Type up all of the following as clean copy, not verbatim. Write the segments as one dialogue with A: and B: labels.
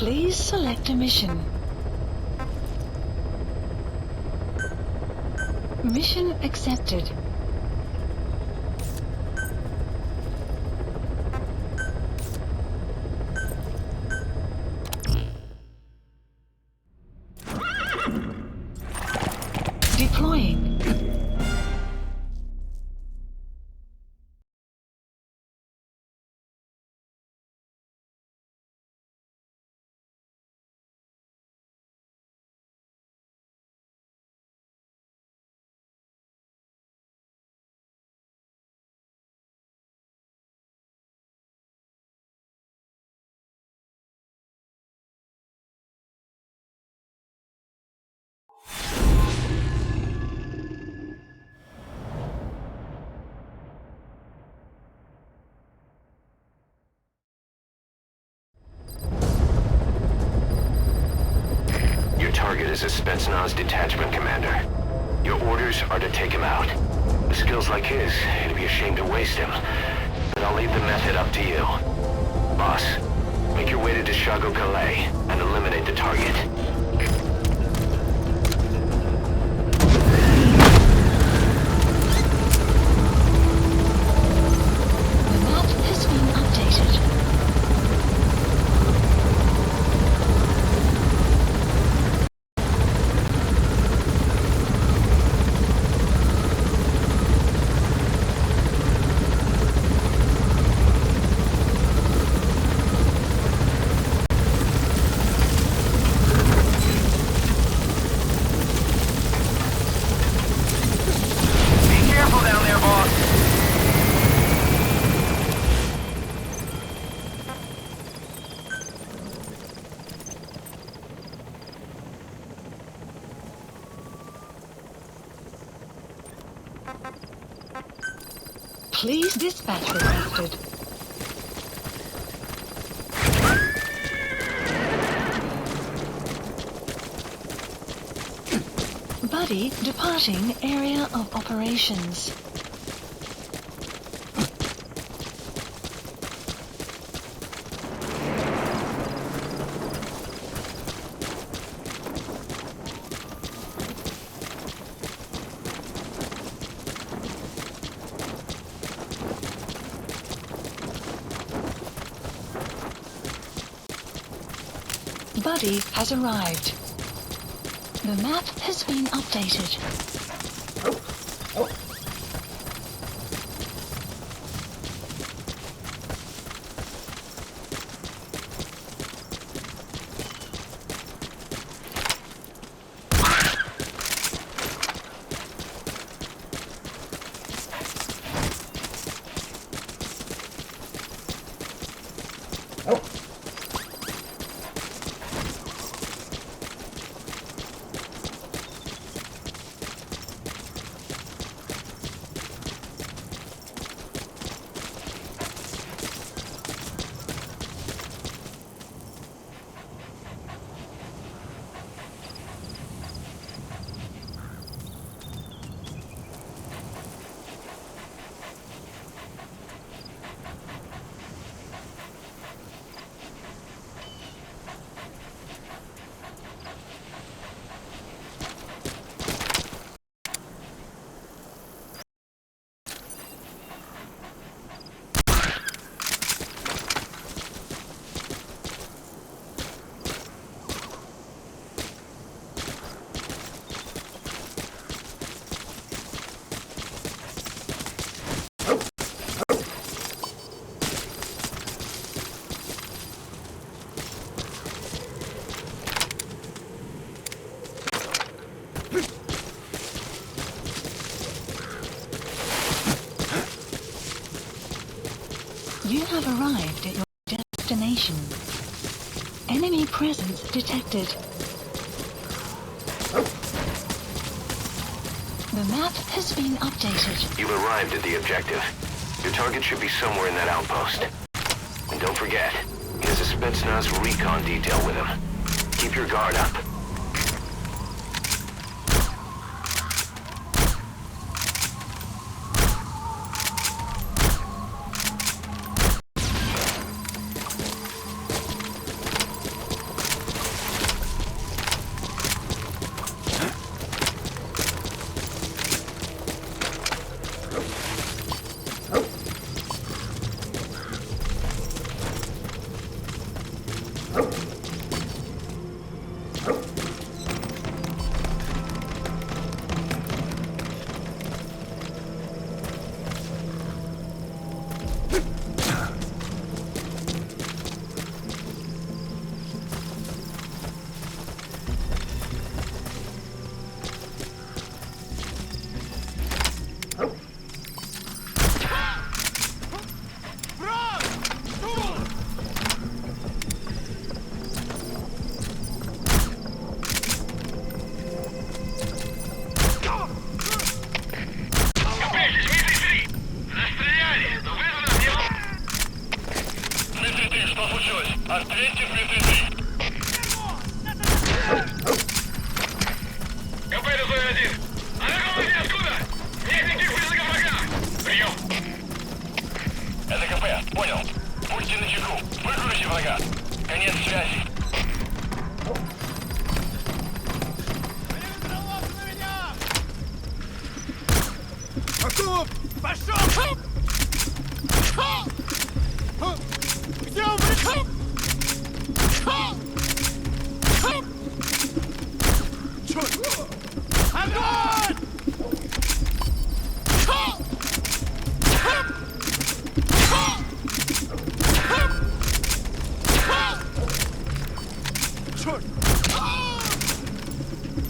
A: Please select a mission. Mission accepted. Deploying.
B: Target is a Spetsnaz detachment commander. Your orders are to take him out. With skills like his, it'd be a shame to waste him. But I'll leave the method up to you. Boss, make your way to Deshago Calais and eliminate the target.
A: The map has been updated. Please dispatch requested. Buddy departing area of operations. Buddy has arrived. The map has been updated. You have arrived at your destination. Enemy presence detected. The map has been updated.
B: You've arrived at the objective. Your target should be somewhere in that outpost. And don't forget, he has a Spetsnaz recon detail with him. Keep your guard up.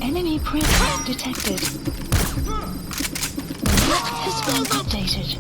A: Enemy presence detected. The map has been updated.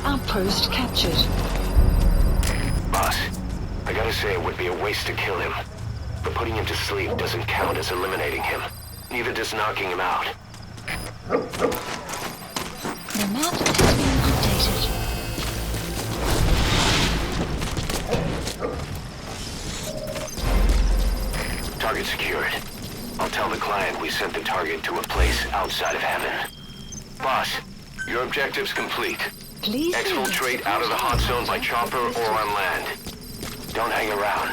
A: Outpost captured.
B: Boss, I gotta say it would be a waste to kill him. But putting him to sleep doesn't count as eliminating him. Neither does knocking him out.
A: The map has been updated.
B: Target secured. I'll tell the client we sent the target to a place outside of heaven. Boss, your objective's complete.
A: Please
B: Exfiltrate out of the hot zone by chopper or on land. Don't hang around.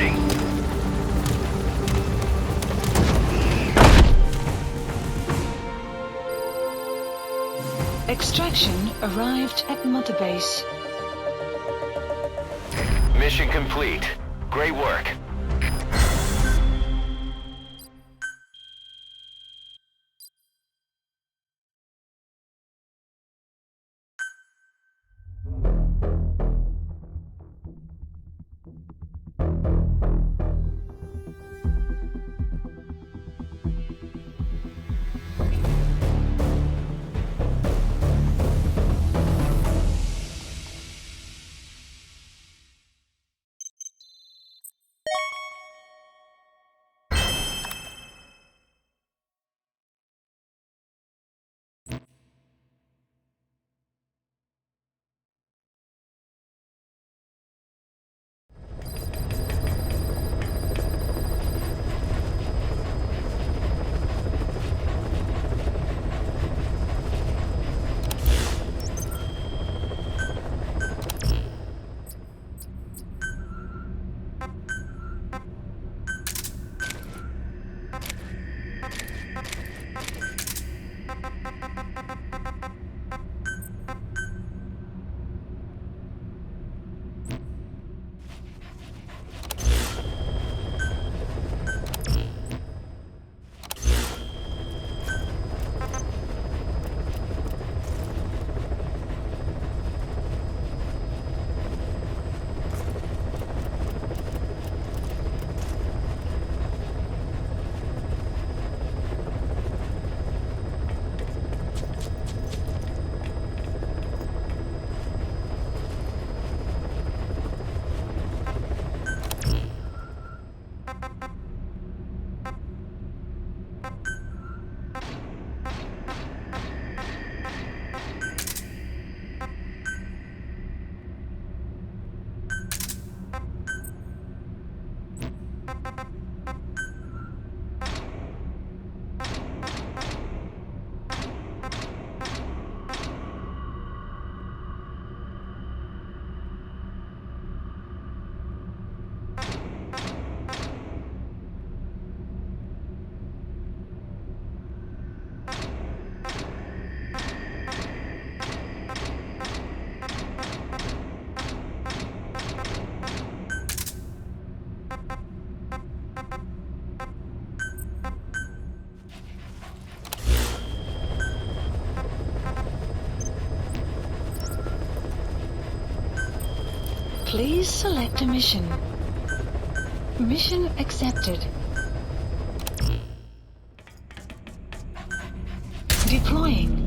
B: Reporting.
A: Extraction arrived at Mother Base.
B: Mission complete. Great work.
A: Please select a mission. Mission accepted. Deploying.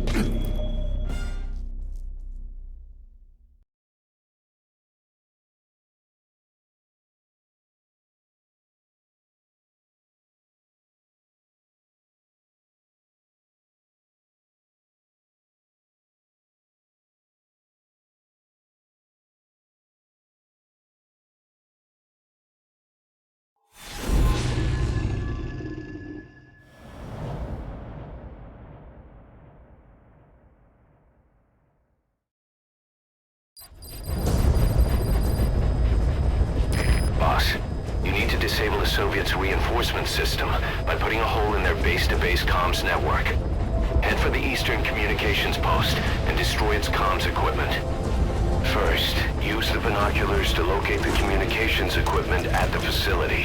B: Boss, you need to disable the Soviets' reinforcement system by putting a hole in their base-to-base comms network. Head for the Eastern Communications Post and destroy its comms equipment. First, use the binoculars to locate the communications equipment at the facility.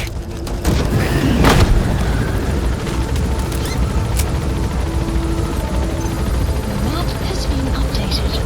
A: The map has been updated.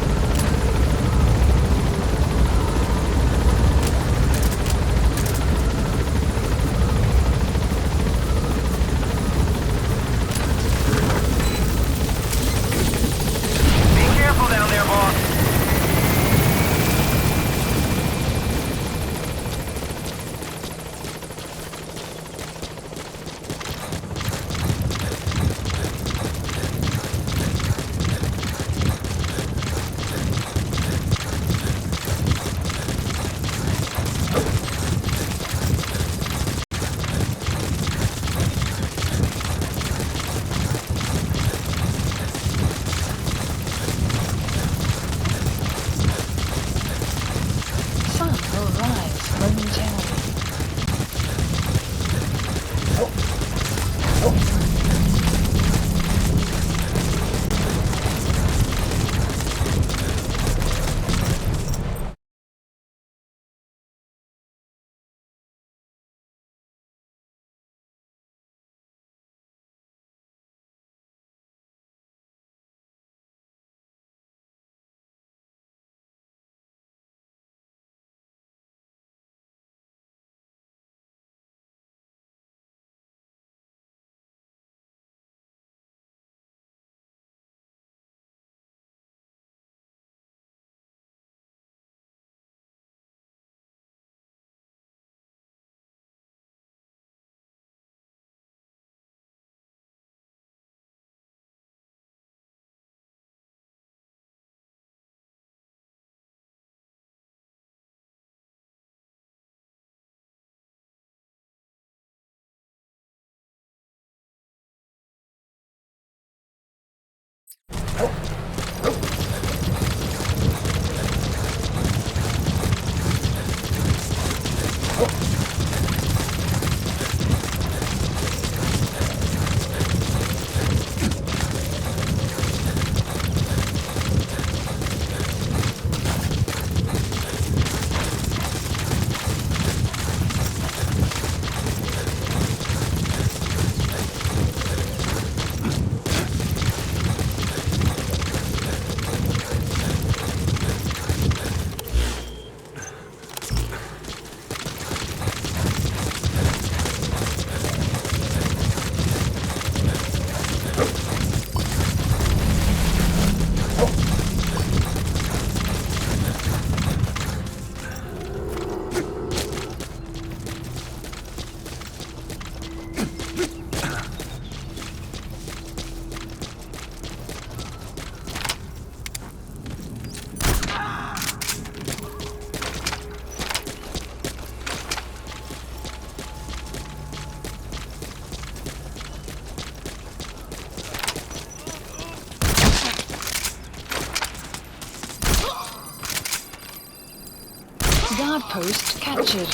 A: Guard post captured.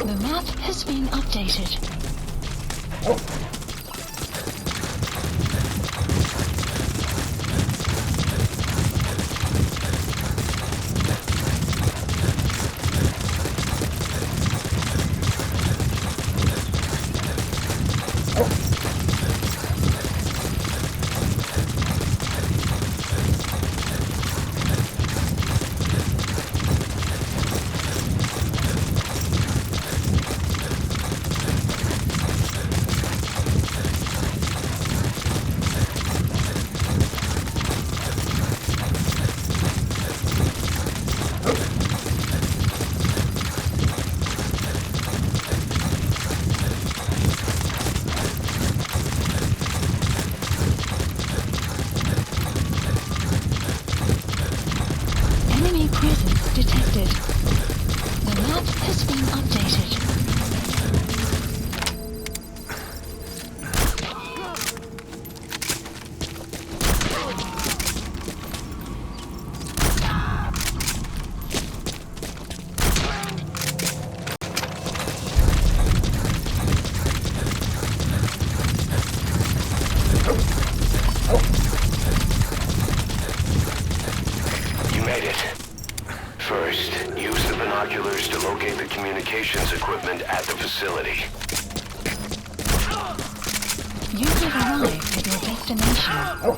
A: The map has been updated. Enemy presence detected. The map has been updated.
B: You made it. First, use the binoculars to locate the communications equipment at the facility.
A: You have arrived at your destination.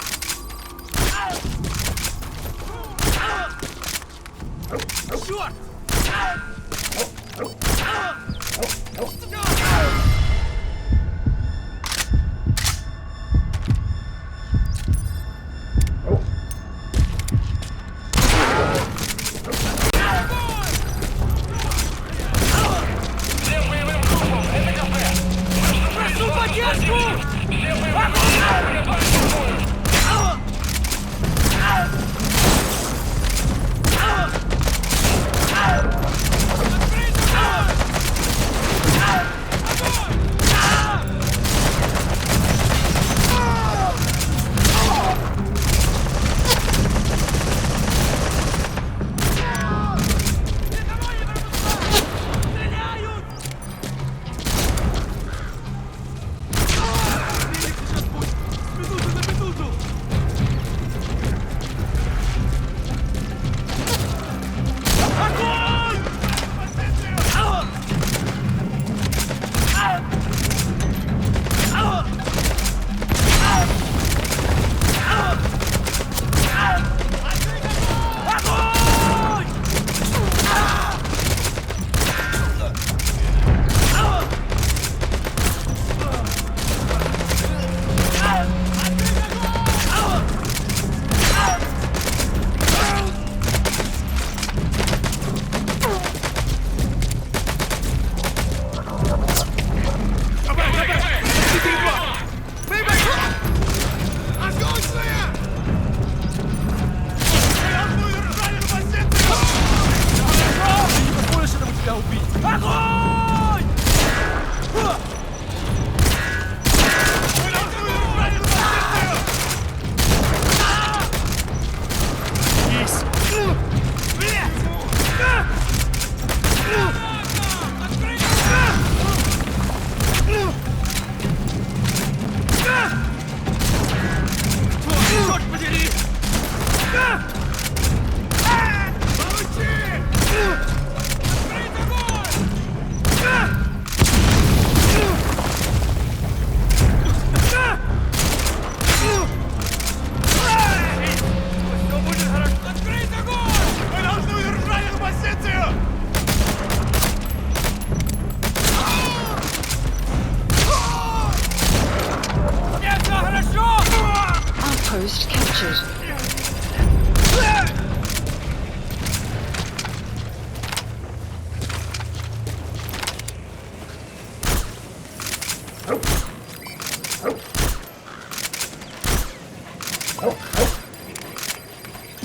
A: The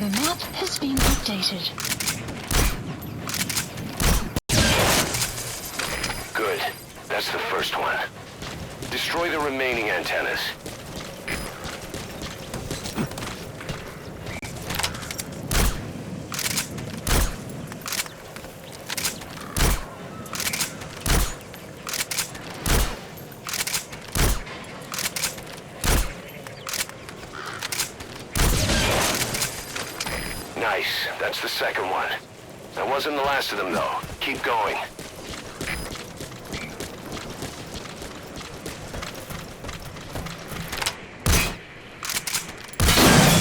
A: map has been updated.
B: Good. That's the first one. Destroy the remaining antennas. Nice. That's the second one. That wasn't the last of them, though. Keep going.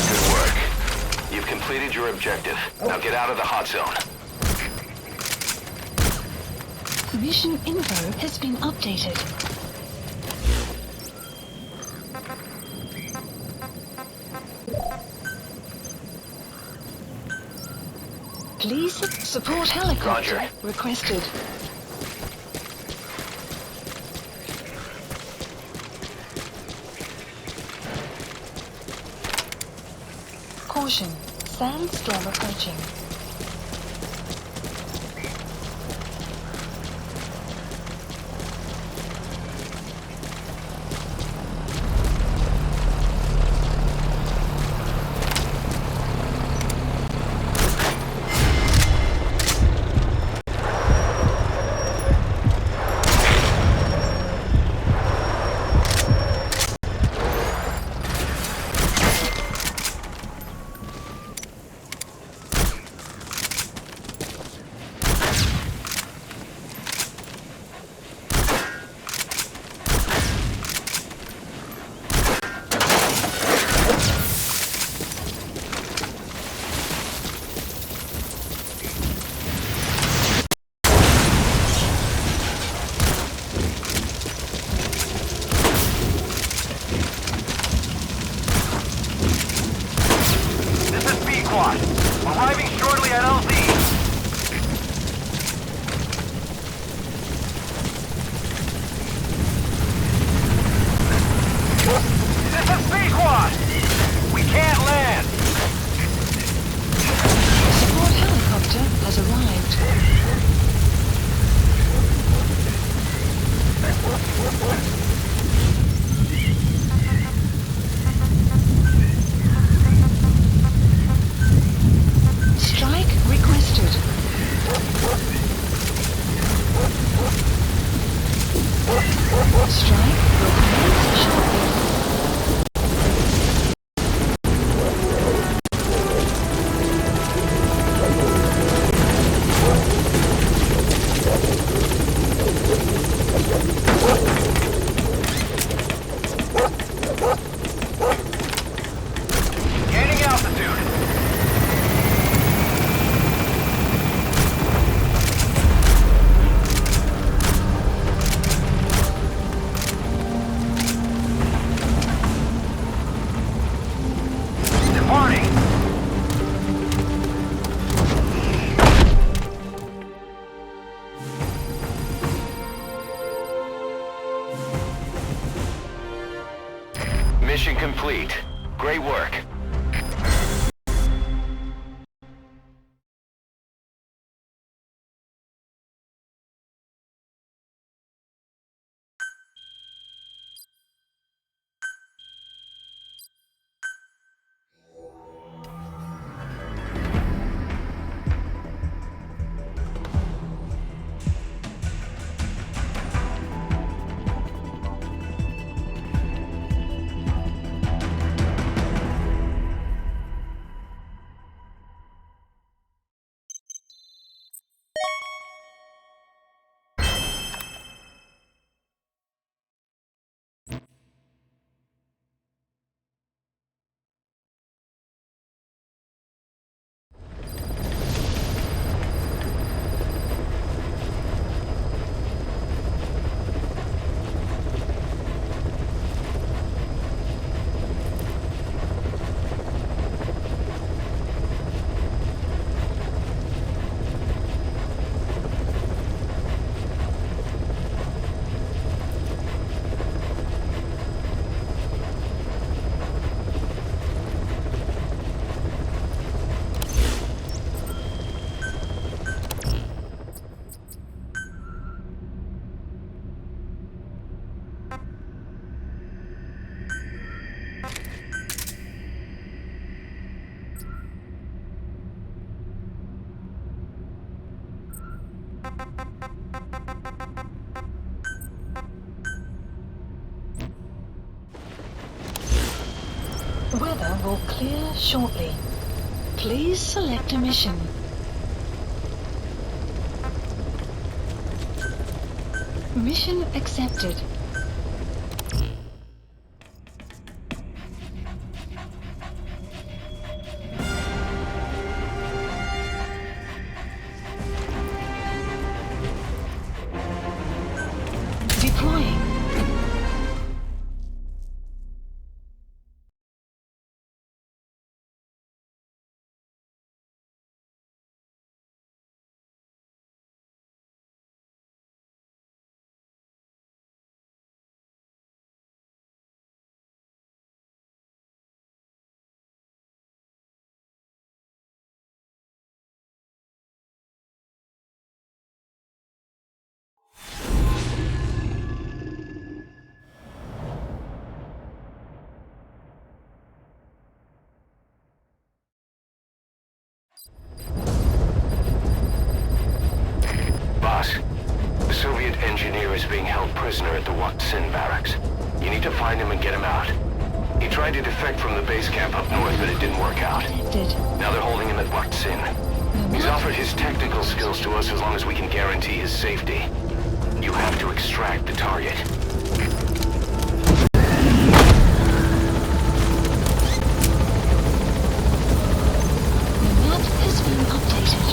B: Good work. You've completed your objective. Now get out of the hot zone.
A: Mission info has been updated. Please support helicopter
B: Roger.
A: requested. Caution, sandstorm approaching.
B: Arriving shortly at LZ. This is B-Quad! We can't land!
A: Support helicopter has arrived. Strike requested. Strike will commence shortly.
B: Gaining altitude. Departing. Mission complete. Great work.
A: will clear shortly. Please select a mission. Mission accepted. Deploying.
B: Boss, the Soviet engineer is being held prisoner at the Wak Sin barracks. You need to find him and get him out. He tried to defect from the base camp up north, but it didn't work out. Now they're holding him at Wak Sin. He's offered his technical skills to us as long as we can guarantee his safety. You have to extract the target.
A: The map has been updated.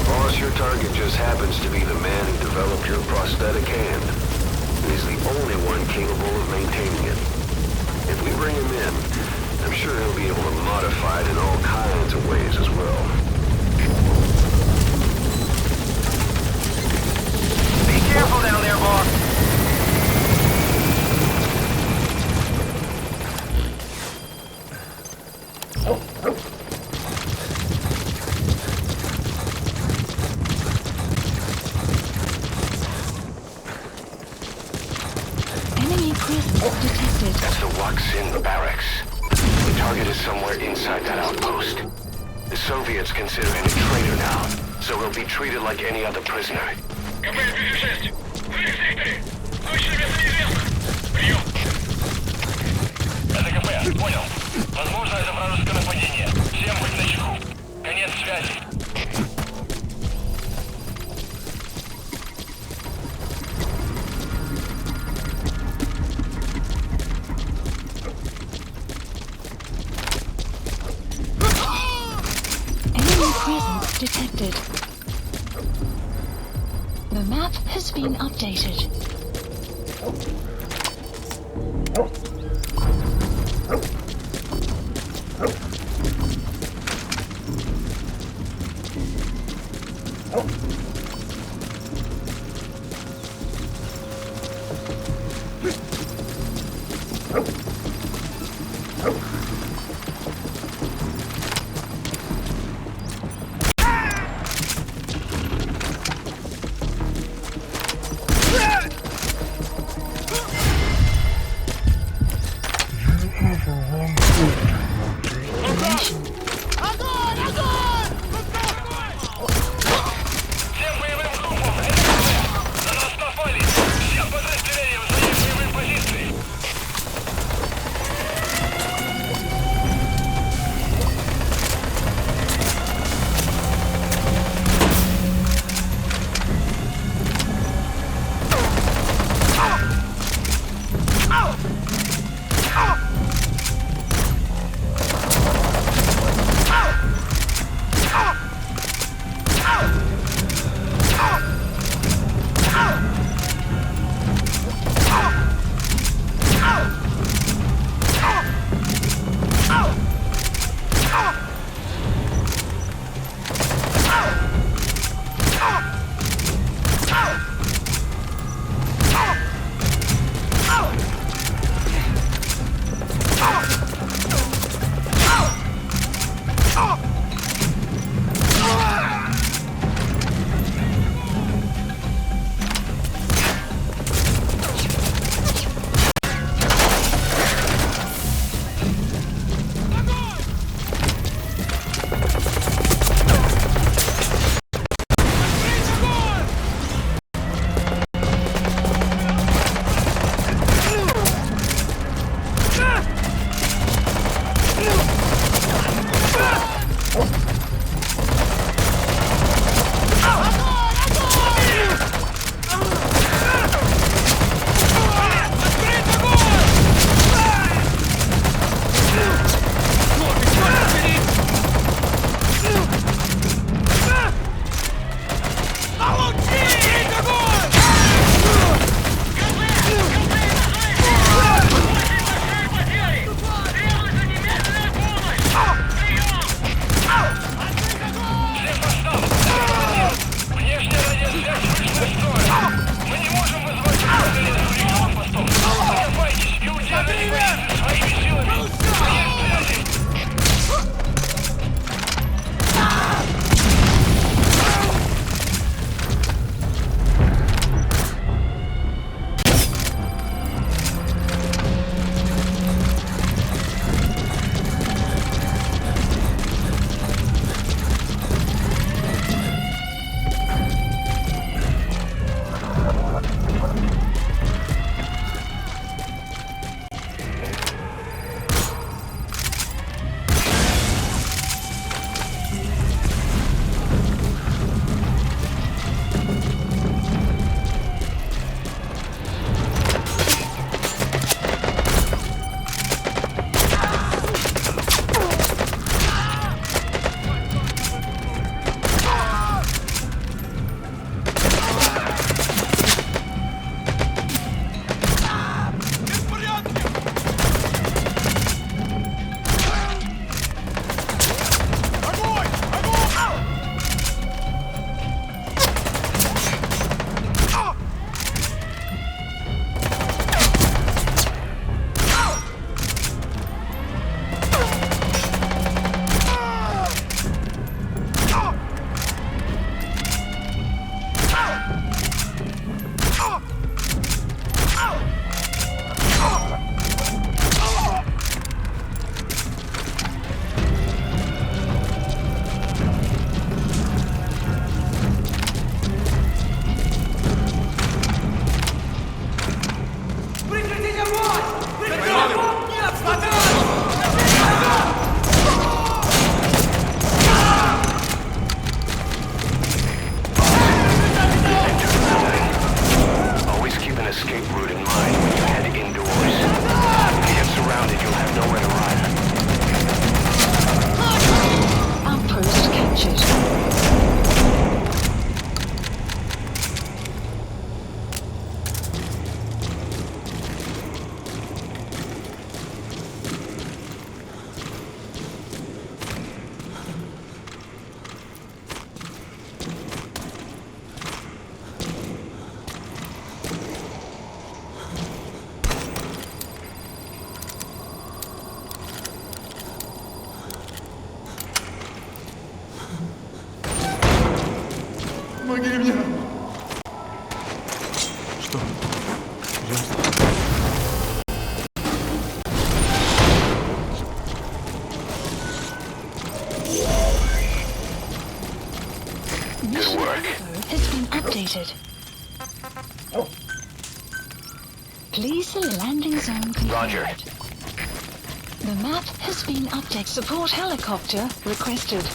C: Boss, your target just happens to be the man who developed your prosthetic hand. He's the only one capable of maintaining it. If we bring him in, I'm sure he'll be able to modify it in all kinds of ways as well.
D: Be careful down there, boss.
A: Enemy presence detected.
B: That's the Wak Sin barracks. The target is somewhere inside that outpost. The Soviets consider him a traitor now, so he'll be treated like any other prisoner.
E: КП-56! Вы в секторе! Точное место неизвестно! Прием! Это КП, понял. Возможно, это вражеское нападение. Всем быть начеку. Конец связи.
A: Enemy presence detected. The map has been updated.
B: escape route in mind when you head indoors. If you get surrounded, you'll have nowhere to run.
A: Outpost captured.
F: Помоги мне! Что? Серьезно?
A: Mission
B: work.
A: info has been updated. Please the landing zone confirmed.
B: Roger.
A: The map has been updated. Support helicopter requested.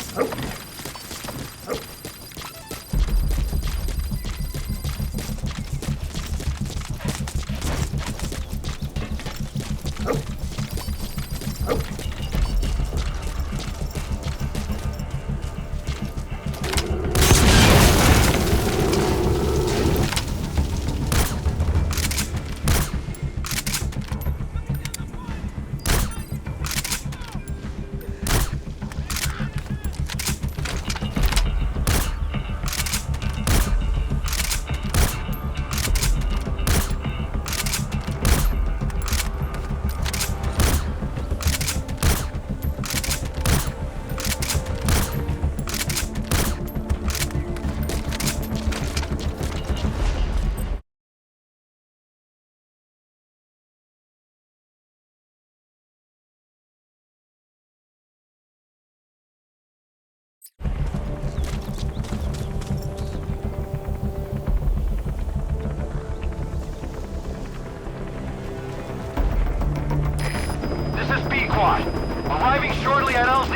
D: This is B-Quad. Arriving shortly at LZ.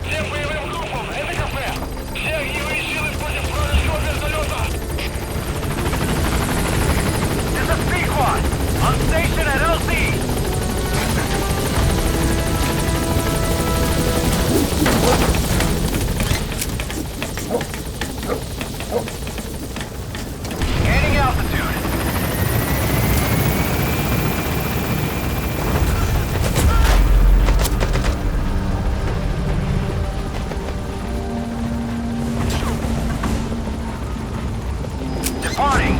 E: Всем боевым группам, это кафе! Все огневые силы против вражеского вертолета!
D: This is B-Quad. On station at LZ. Gaining altitude. Departing.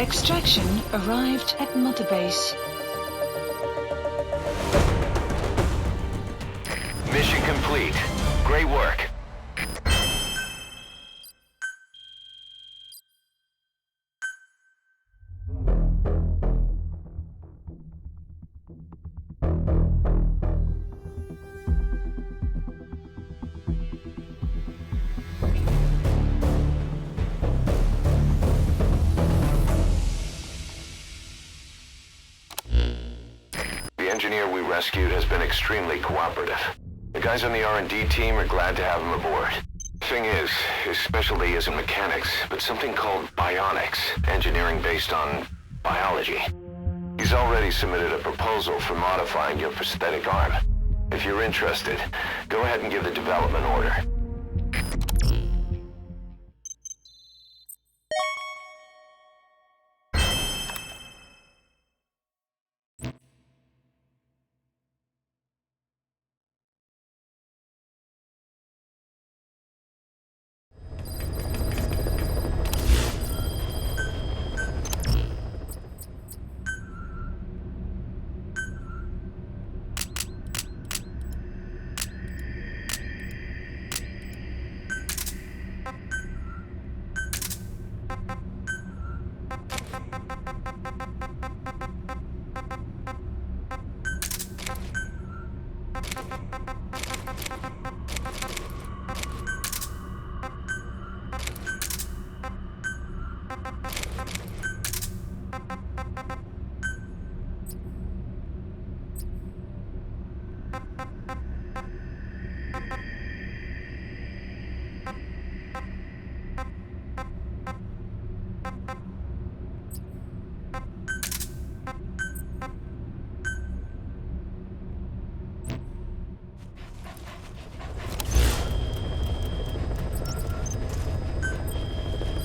A: Extraction arrived at Mother Base.
B: Mission complete. Great work. The engineer we rescued has been extremely cooperative. The guys on the R&D team are glad to have him aboard. Thing is, his specialty isn't mechanics, but something called bionics, engineering based on biology. He's already submitted a proposal for modifying your prosthetic arm. If you're interested, go ahead and give the development order.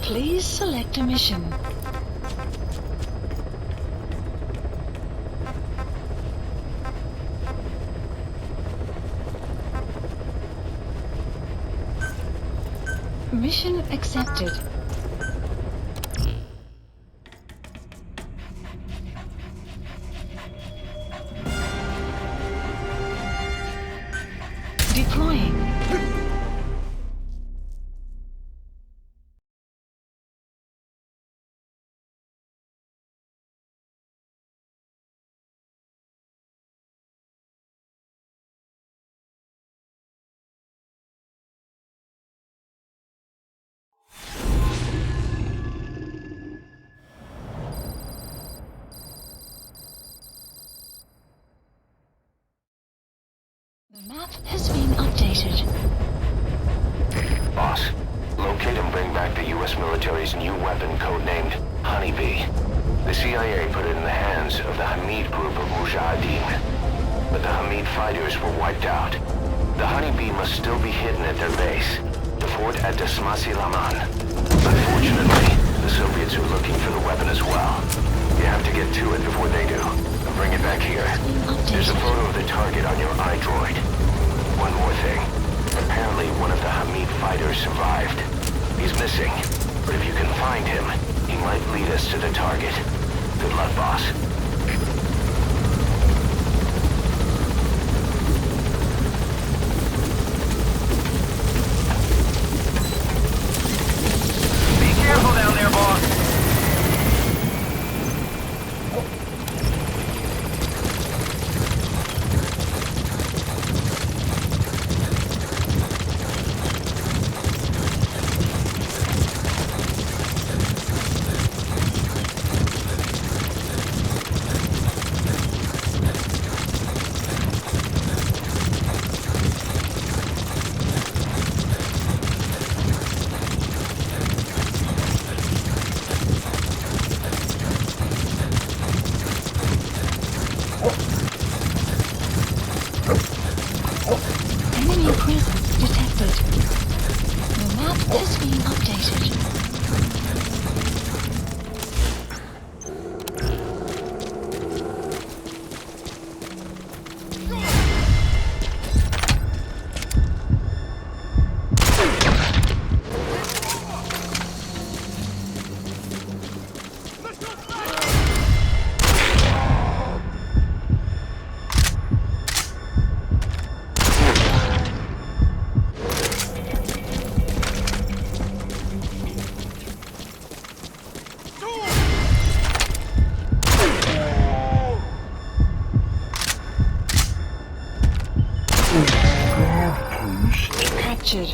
A: Please select a mission. Mission accepted. Deploying. The map has been updated.
B: Boss, locate and bring back the U.S. military's new weapon codenamed Honeybee. The CIA put it in the hands of the Hamid group of Mujahideen. But the Hamid fighters were wiped out. The Honeybee must still be hidden at their base, the fort at Dasmasi Laman. Unfortunately, the Soviets are looking for the weapon as well. You have to get to it before they do. And bring it back here. There's a photo of the target on your iDroid. One more thing. Apparently one of the Hamid fighters survived. He's missing, but if you can find him, he might lead us to the target. Good luck, boss.
D: Be careful down there, boss.
A: Enemy presence detected. The map has been updated. Captured.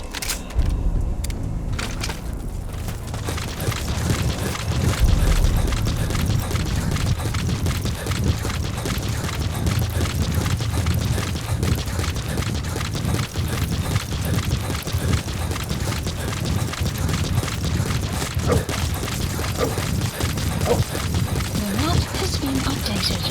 A: The map has been updated.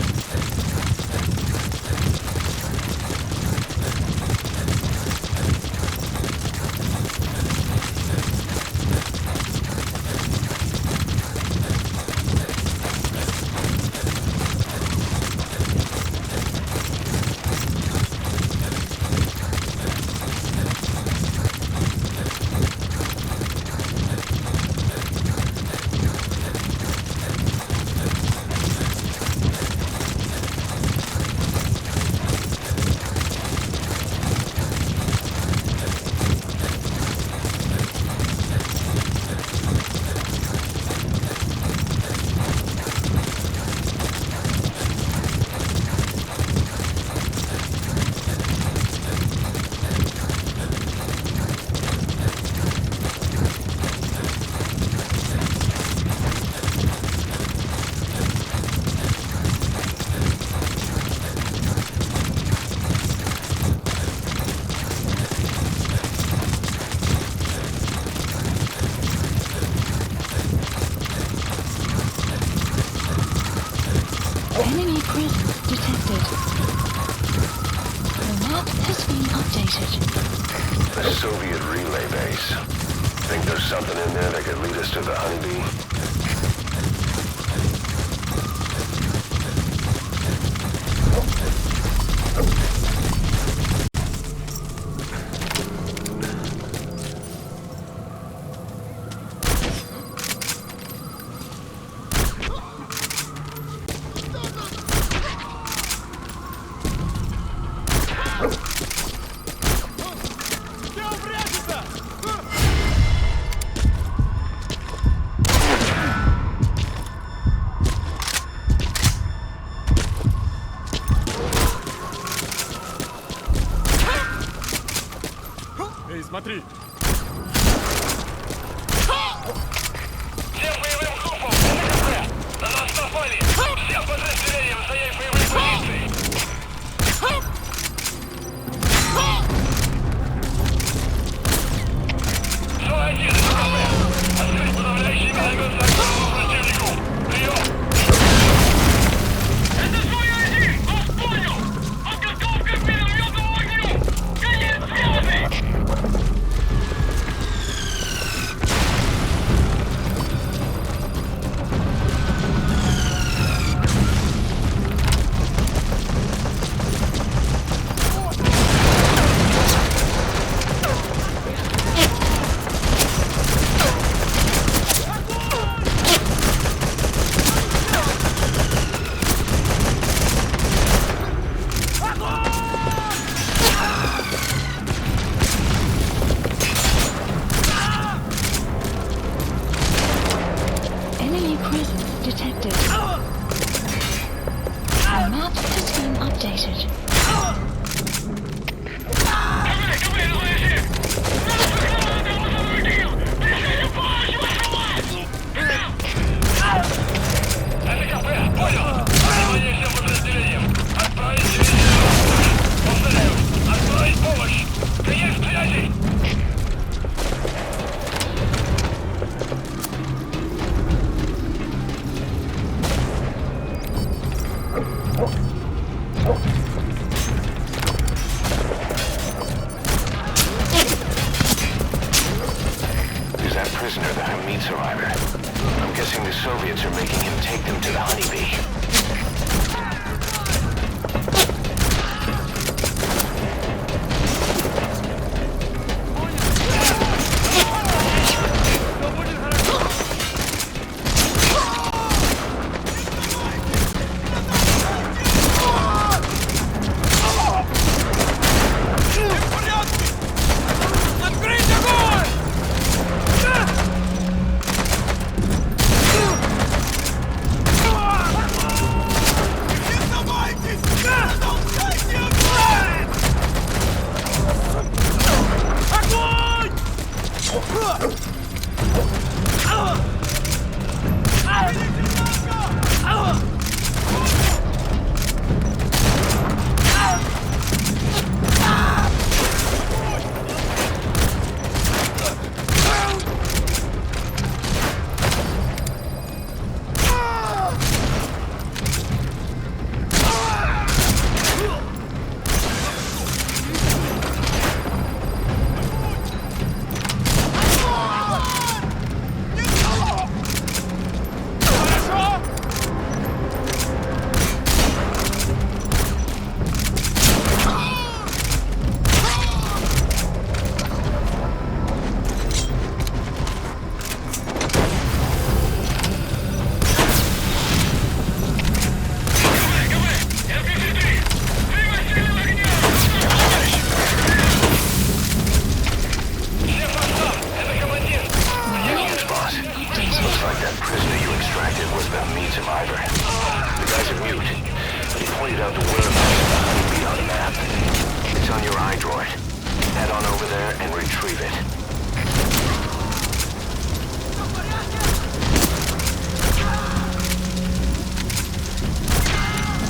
A: Enemy presence detected. The map has been updated.
C: A Soviet relay base. Think there's something in there that could lead us to the honeybee?
F: Эй, смотри!
E: Всем боевым группам! НКВД! На нас напали! Всем подразделениям стоять боевой позиции! Зона-1, НКВД! Открыть подавляющий огонь по активному противнику! Прием! Это Зона-1! Вас понял! Подготовка к минометному огню! Конец связи!
A: Enemy presence detected. The map has been updated.
E: НКВД, понял! Внимание всем подразделениям! Отправить дивизию! Повторяю! Отправить помощь! Принять связи!
B: Is that prisoner the Hamid survivor? I'm guessing the Soviets are making him take them to the honeybee.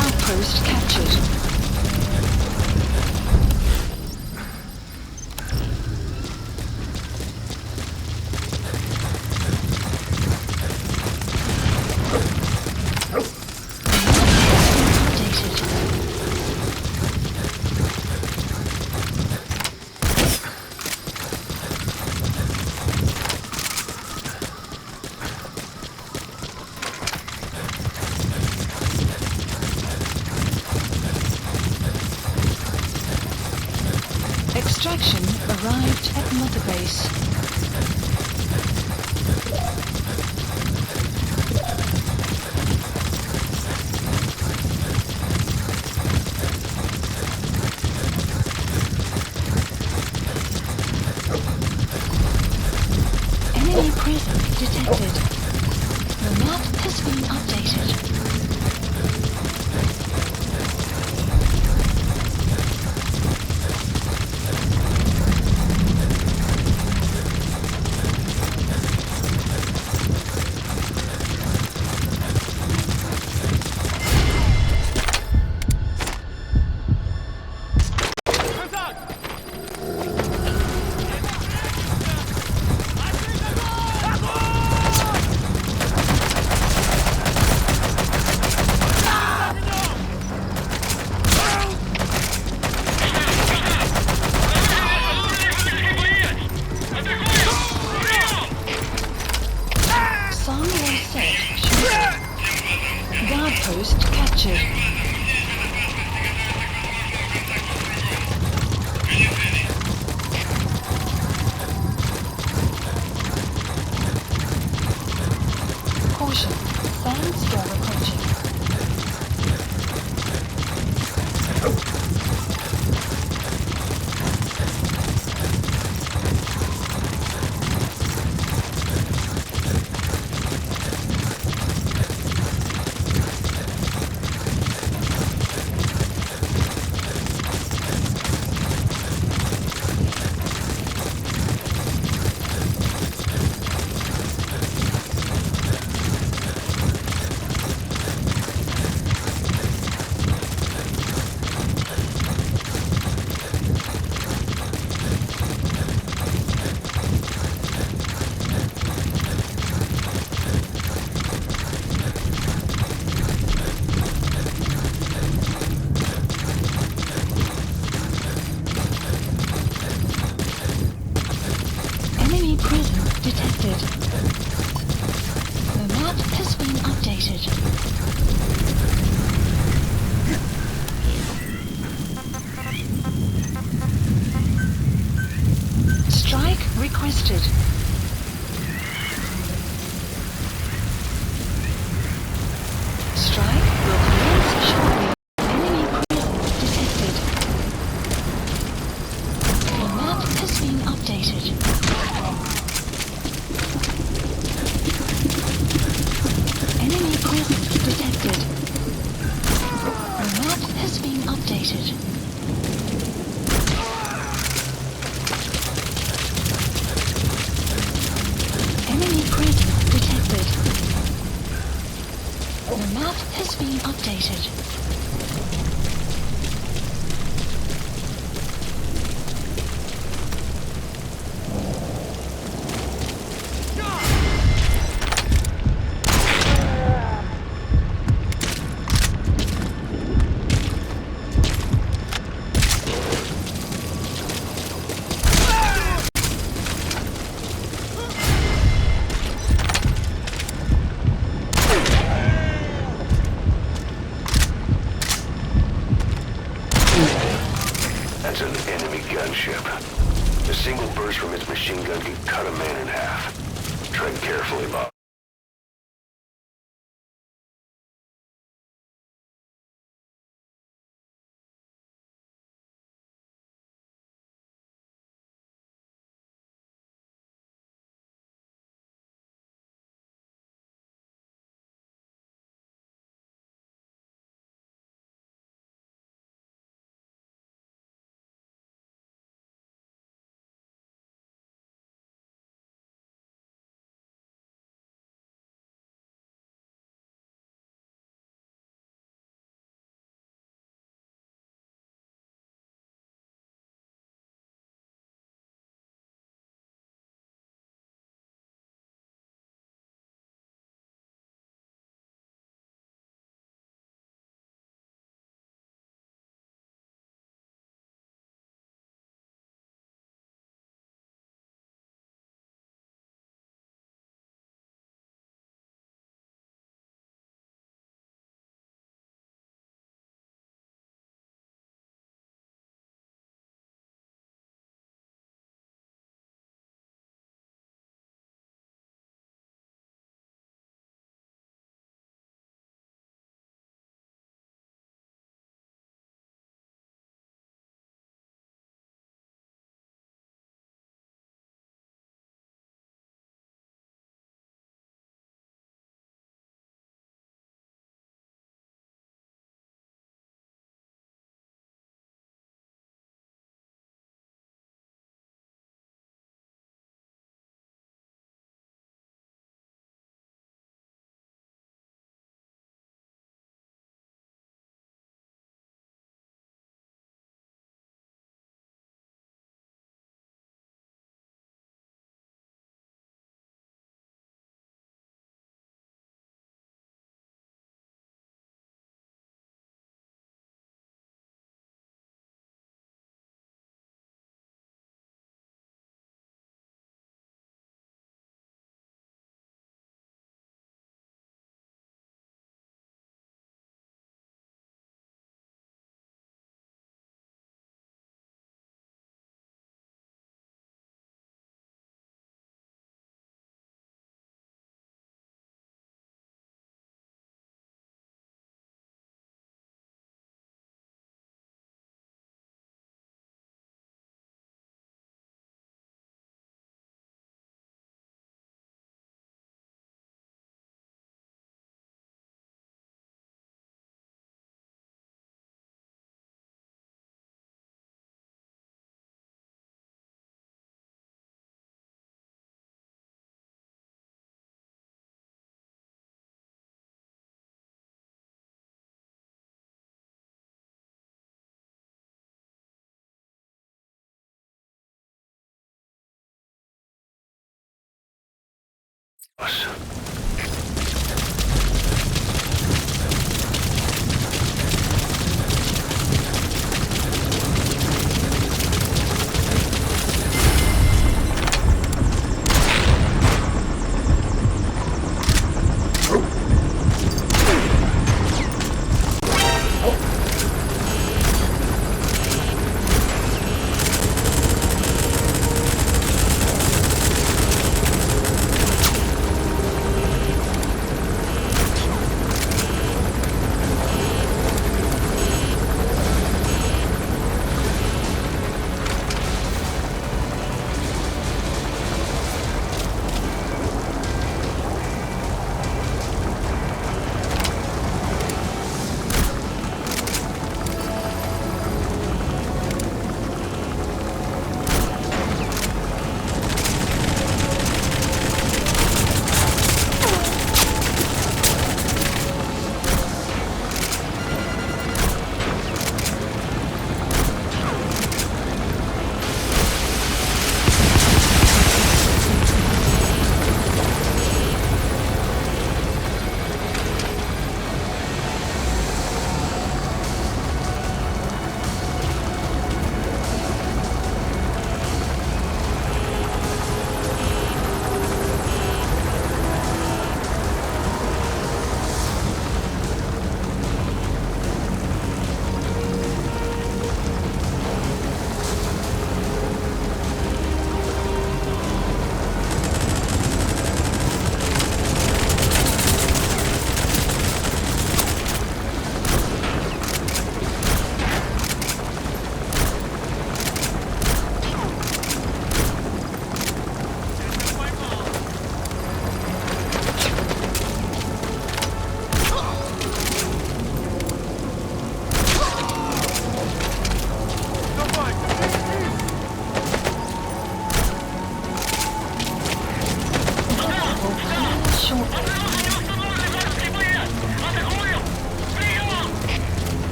A: Outpost captured. Extraction arrived at Mother Base. Enemy presence detected. The map has been updated. Song was set short. Guard post captured. Caution, sandstorm approaching. Enemy presence detected. The map has been updated. Strike requested. Strike will commence shortly. Enemy presence detected. The map has been updated. Enemy presence detected. The map has been updated. Enemy presence detected. The map has been updated.
C: That's an enemy gunship. A single burst from its machine gun can cut a man in half. Tread carefully, Bob.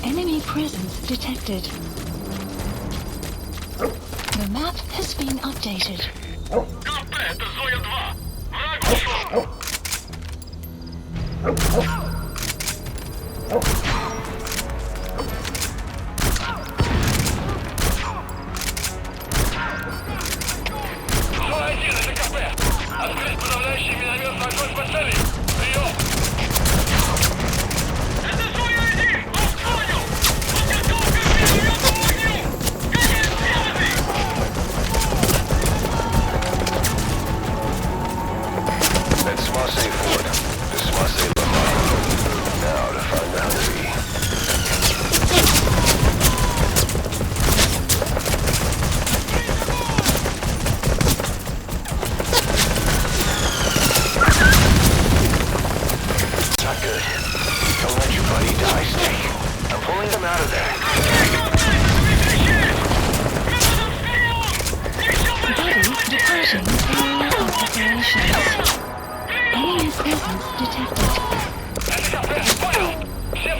A: Enemy presence detected. The map has been updated.
E: КП, это Зоя-2. Враг ушел. Зоя-1, это КП. Открыть подавляющий минометный огонь по цели. Прием. Это Зоя-1. Он понял. Подготовка к минометному огню. Конец связи.
C: That's Marseille Fort. This is Marseille Lamar. Now to find out the... Not good. Don't let your buddy die, Snake. I'm pulling them out of there.
A: Buddy departing area of operations. Enemy presence detected.
E: Это КП, понял. Все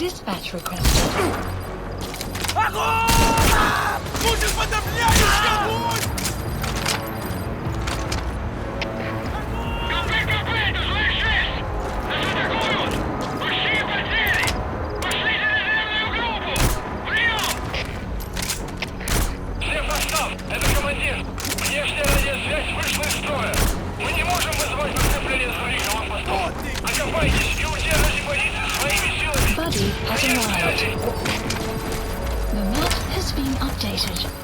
A: Dispatch requested.
E: КП, слышишь? Нас атакуют! Большие потери! Пошлите резервную группу! Прием! Всем состав! Это командир! Внешняя радиосвязь вышла из строя! Мы не можем вызвать подкрепление с других аванпостов! Окопайтесь и удержите позиции своими силами!
A: Buddy has
E: Прием
A: arrived.
E: связи!
A: The map has been updated.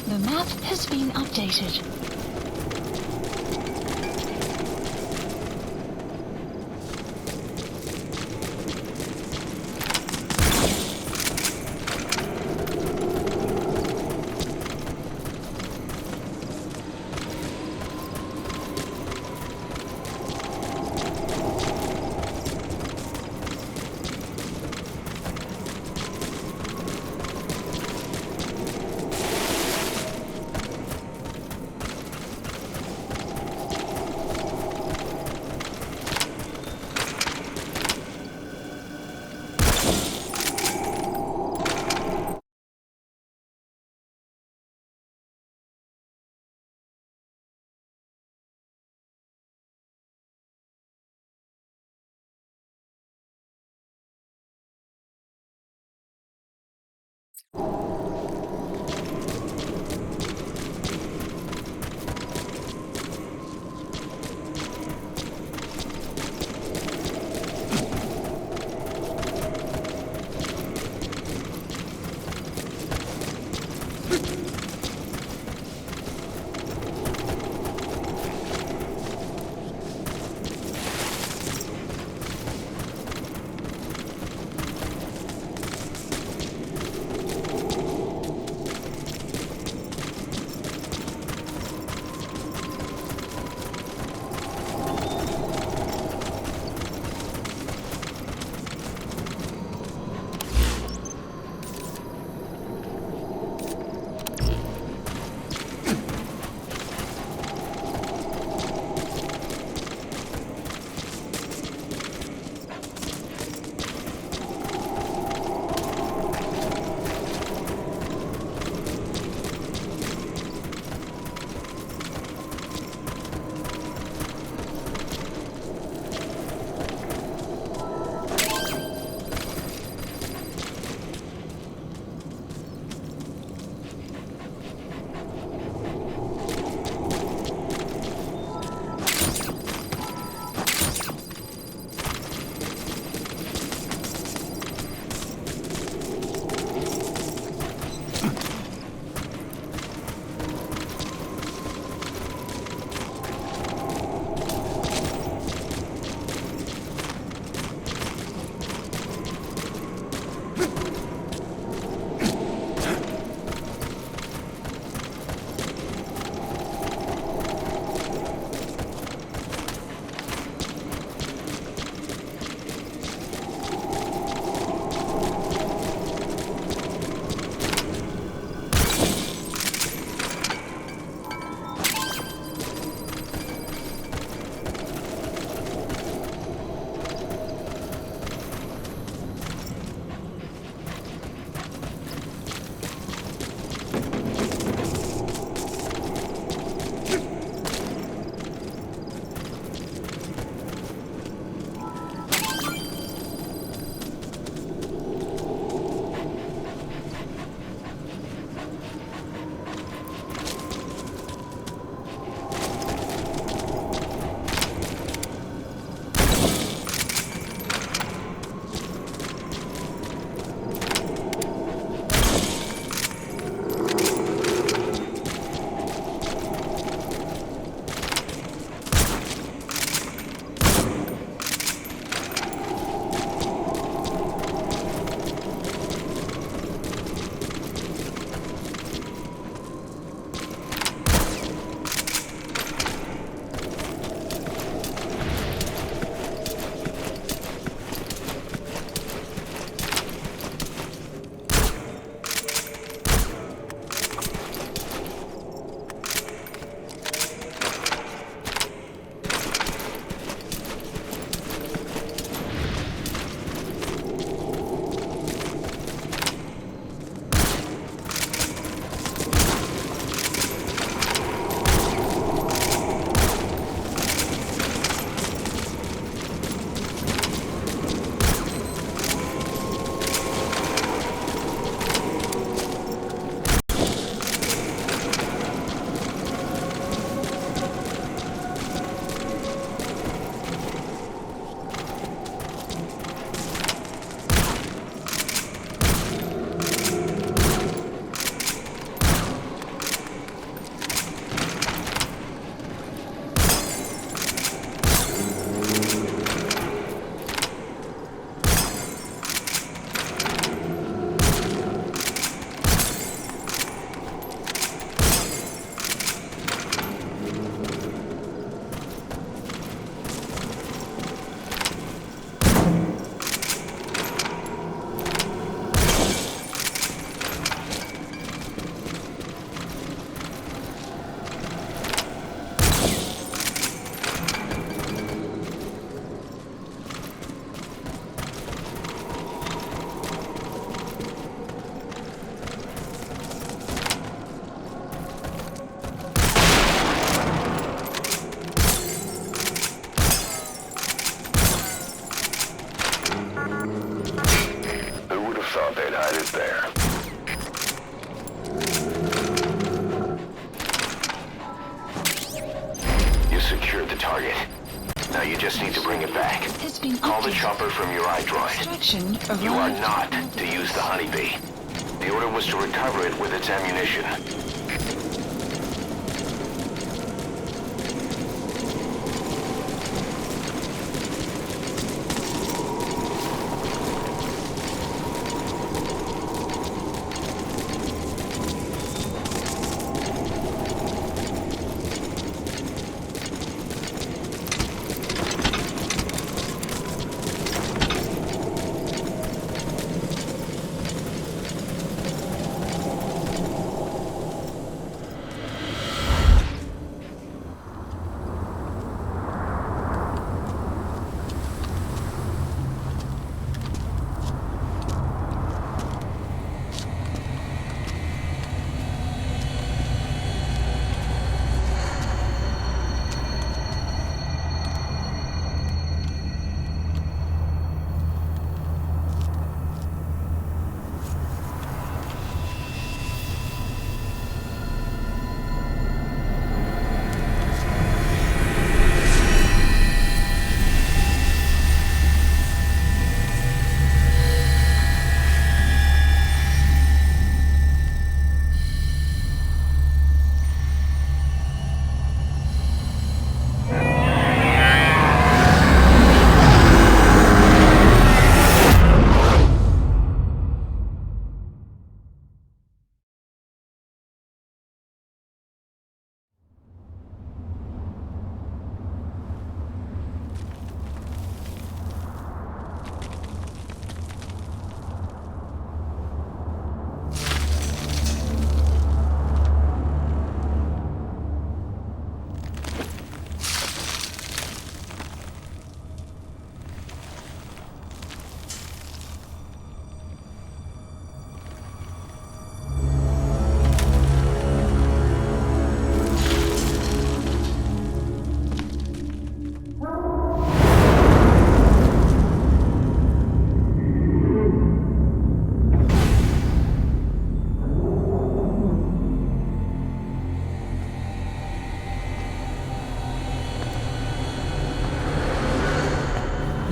A: The map has been updated.
C: thought they'd hide it there.
B: You secured the target. Now you just need to bring it back.
A: Has been
B: Call the
A: activated.
B: chopper from your iDroid.
A: Extraction arrived.
B: You are not to use the Honeybee. The order was to recover it with its ammunition.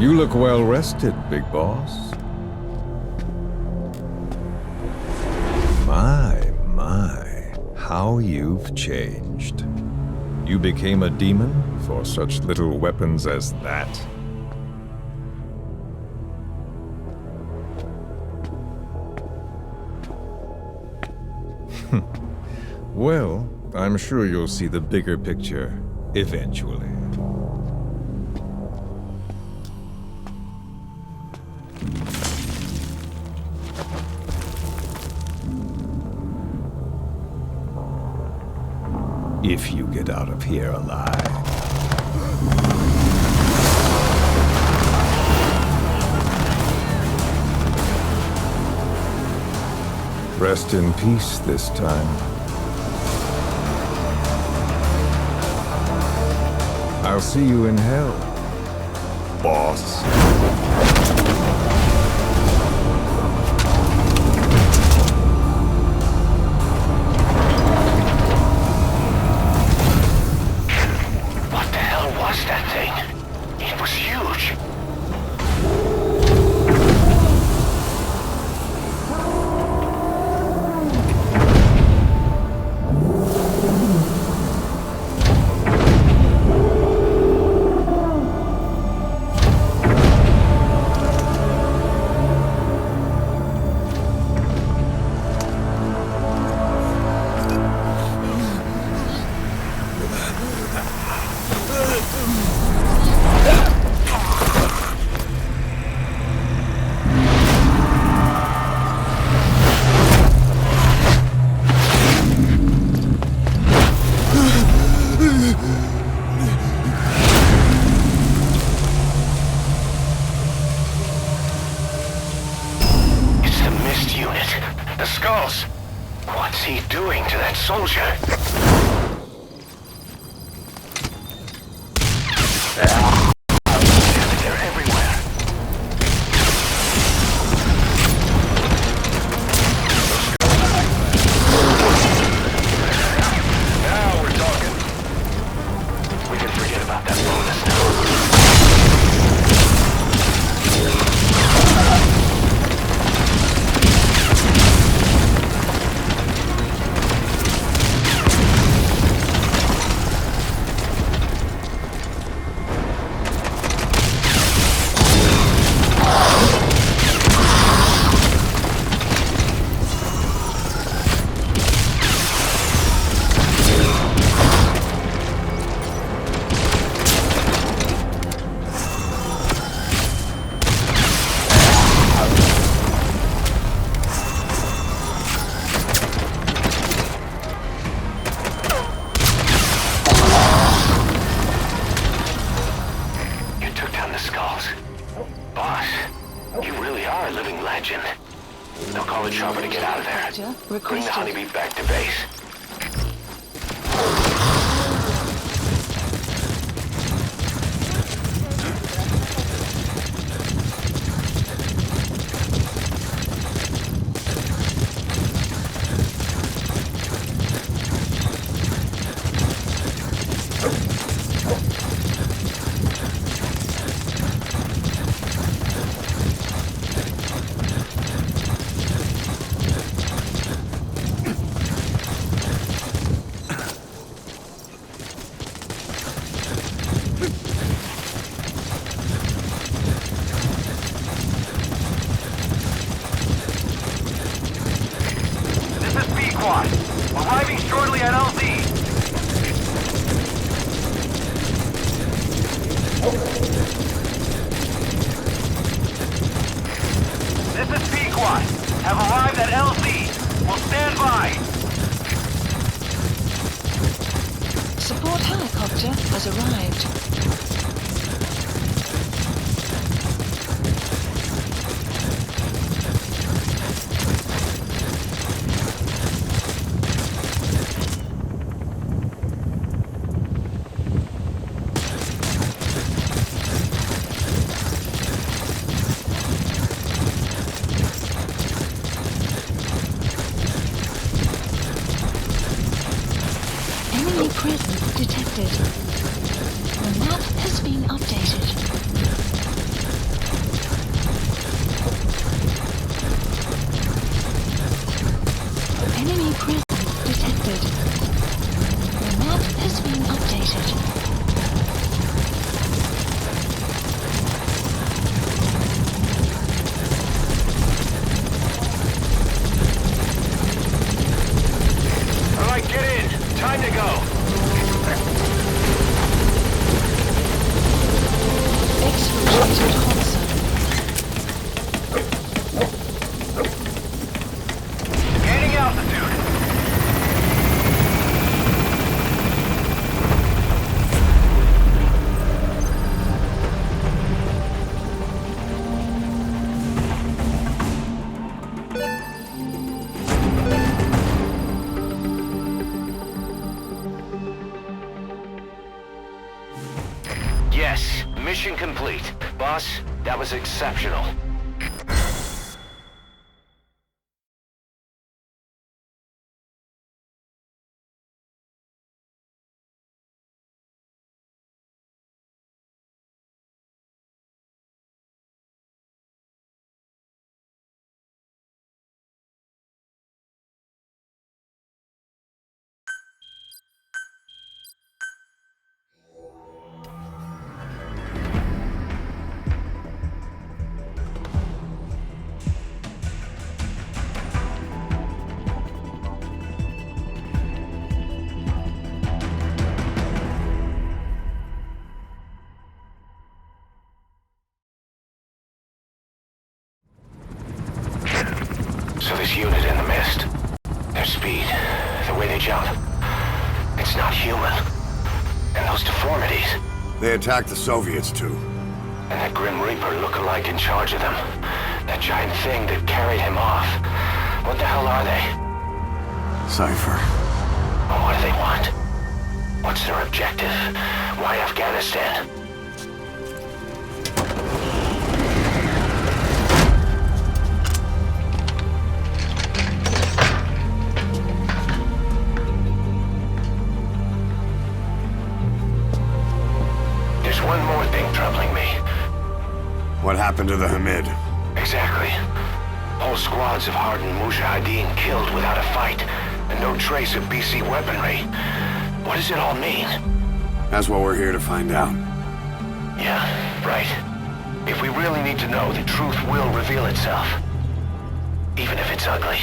G: You look well rested, big boss. My, how you've changed. You became a demon for such little weapons as that? Well, I'm sure you'll see the bigger picture eventually. If you get out of here alive. Rest in peace this time. I'll see you in hell, boss.
B: What's he doing to that soldier? They're everywhere. are a living legend. They'll call the chopper to get out of there.
A: Helicopter
B: Bring the
A: requested.
B: honeybee back to base.
D: This is Pequod. Arriving shortly at LZ. This is Pequod. Have arrived at LZ. Will stand by.
A: Support helicopter has arrived. Enemy presence detected. The map has been updated. Enemy presence detected. The map has been updated.
D: All right, get in. Time to go.
A: Exfiltrated console.
D: Gaining altitude.
B: Yes, mission complete. Boss, that was exceptional. So this unit in the mist, their speed, the way they jump, it's not human. And those deformities,
C: They attacked the Soviets, too.
B: and that Grim Reaper look-alike in charge of them. That giant thing that carried him off. What the hell are they?
C: Cypher.
B: And what do they want? What's their objective? Why Afghanistan? There's one more thing troubling me.
C: What happened to the Hamid?
B: Exactly. Whole squads of hardened Mujahideen killed without a fight, and no trace of BC weaponry. What does it all mean?
C: That's what we're here to find out.
B: Yeah, right. If we really need to know, the truth will reveal itself. Even if it's ugly.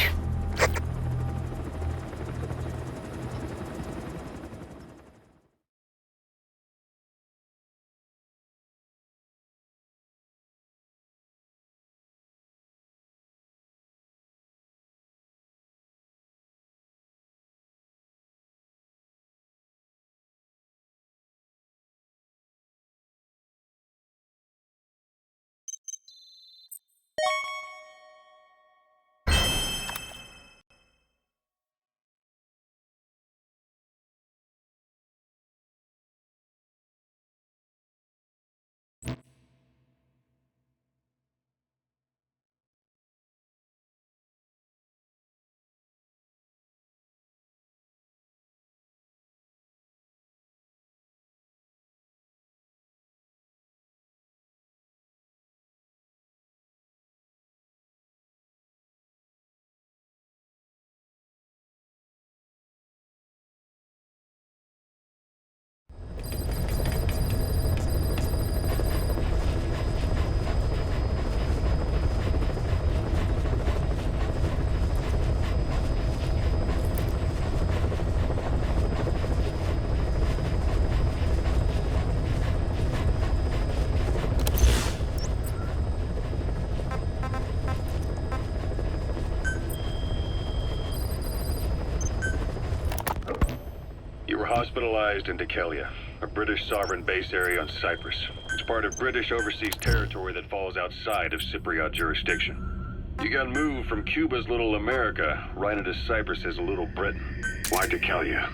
H: hospitalized in Dikelia, a British sovereign base area on Cyprus. It's part of British overseas territory that falls outside of Cypriot jurisdiction. You got moved from Cuba's Little America right into Cyprus's Little Britain.
C: Why Dikelia?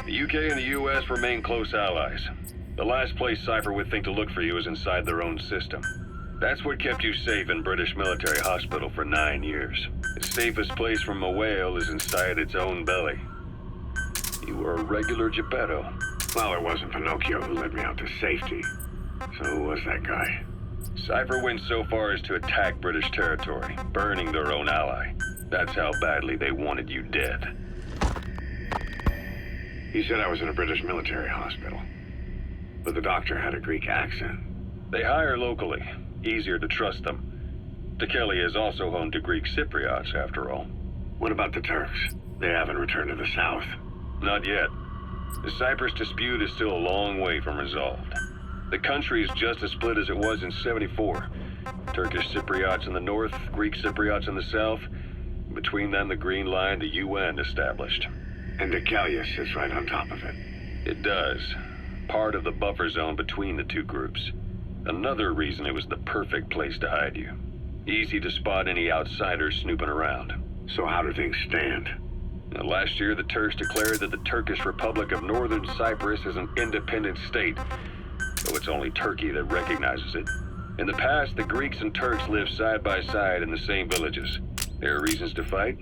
H: The UK and the US remain close allies. The last place Cypher would think to look for you is inside their own system. That's what kept you safe in British military hospital for 9 years. The safest place from a whale is inside its own belly. You were a regular Geppetto.
C: Well, it wasn't Pinocchio who led me out to safety. So who was that guy?
H: Cypher went so far as to attack British territory, burning their own ally. That's how badly they wanted you dead.
C: He said I was in a British military hospital. But the doctor had a Greek accent.
H: They hire locally. Easier to trust them. Dikelia is also home to Greek Cypriots, after all.
C: What about the Turks? They haven't returned to the south.
H: Not yet. The Cyprus dispute is still a long way from resolved. The country is just as split as it was in '74. Turkish Cypriots in the north, Greek Cypriots in the south. Between them, the Green Line, the UN established.
C: And Dikelia sits right on top of it.
H: It does. Part of the buffer zone between the two groups. Another reason it was the perfect place to hide you. Easy to spot any outsiders snooping around.
C: So how do things stand?
H: Now, last year, the Turks declared that the Turkish Republic of Northern Cyprus is an independent state, though it's only Turkey that recognizes it. In the past, the Greeks and Turks lived side by side in the same villages. There are reasons to fight.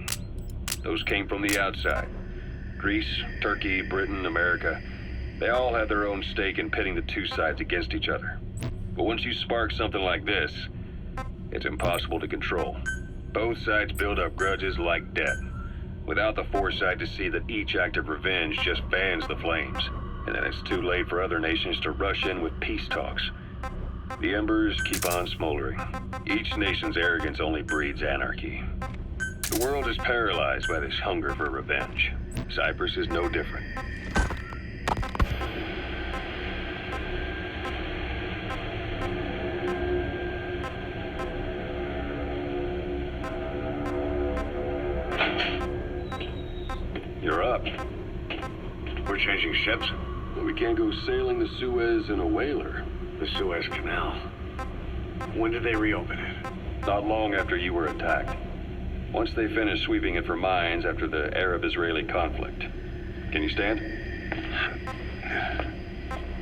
H: Those came from the outside. Greece, Turkey, Britain, America, they all had their own stake in pitting the two sides against each other. But once you spark something like this, it's impossible to control. Both sides build up grudges like debt, without the foresight to see that each act of revenge just fans the flames, and then it's too late for other nations to rush in with peace talks. The embers keep on smoldering. Each nation's arrogance only breeds anarchy. The world is paralyzed by this hunger for revenge. Cyprus is no different. You're up.
C: We're changing ships?
H: We can't go sailing the Suez in a whaler.
C: The Suez Canal. When did they reopen it?
H: Not long after you were attacked. Once they finished sweeping it for mines after the Arab-Israeli conflict. Can you stand?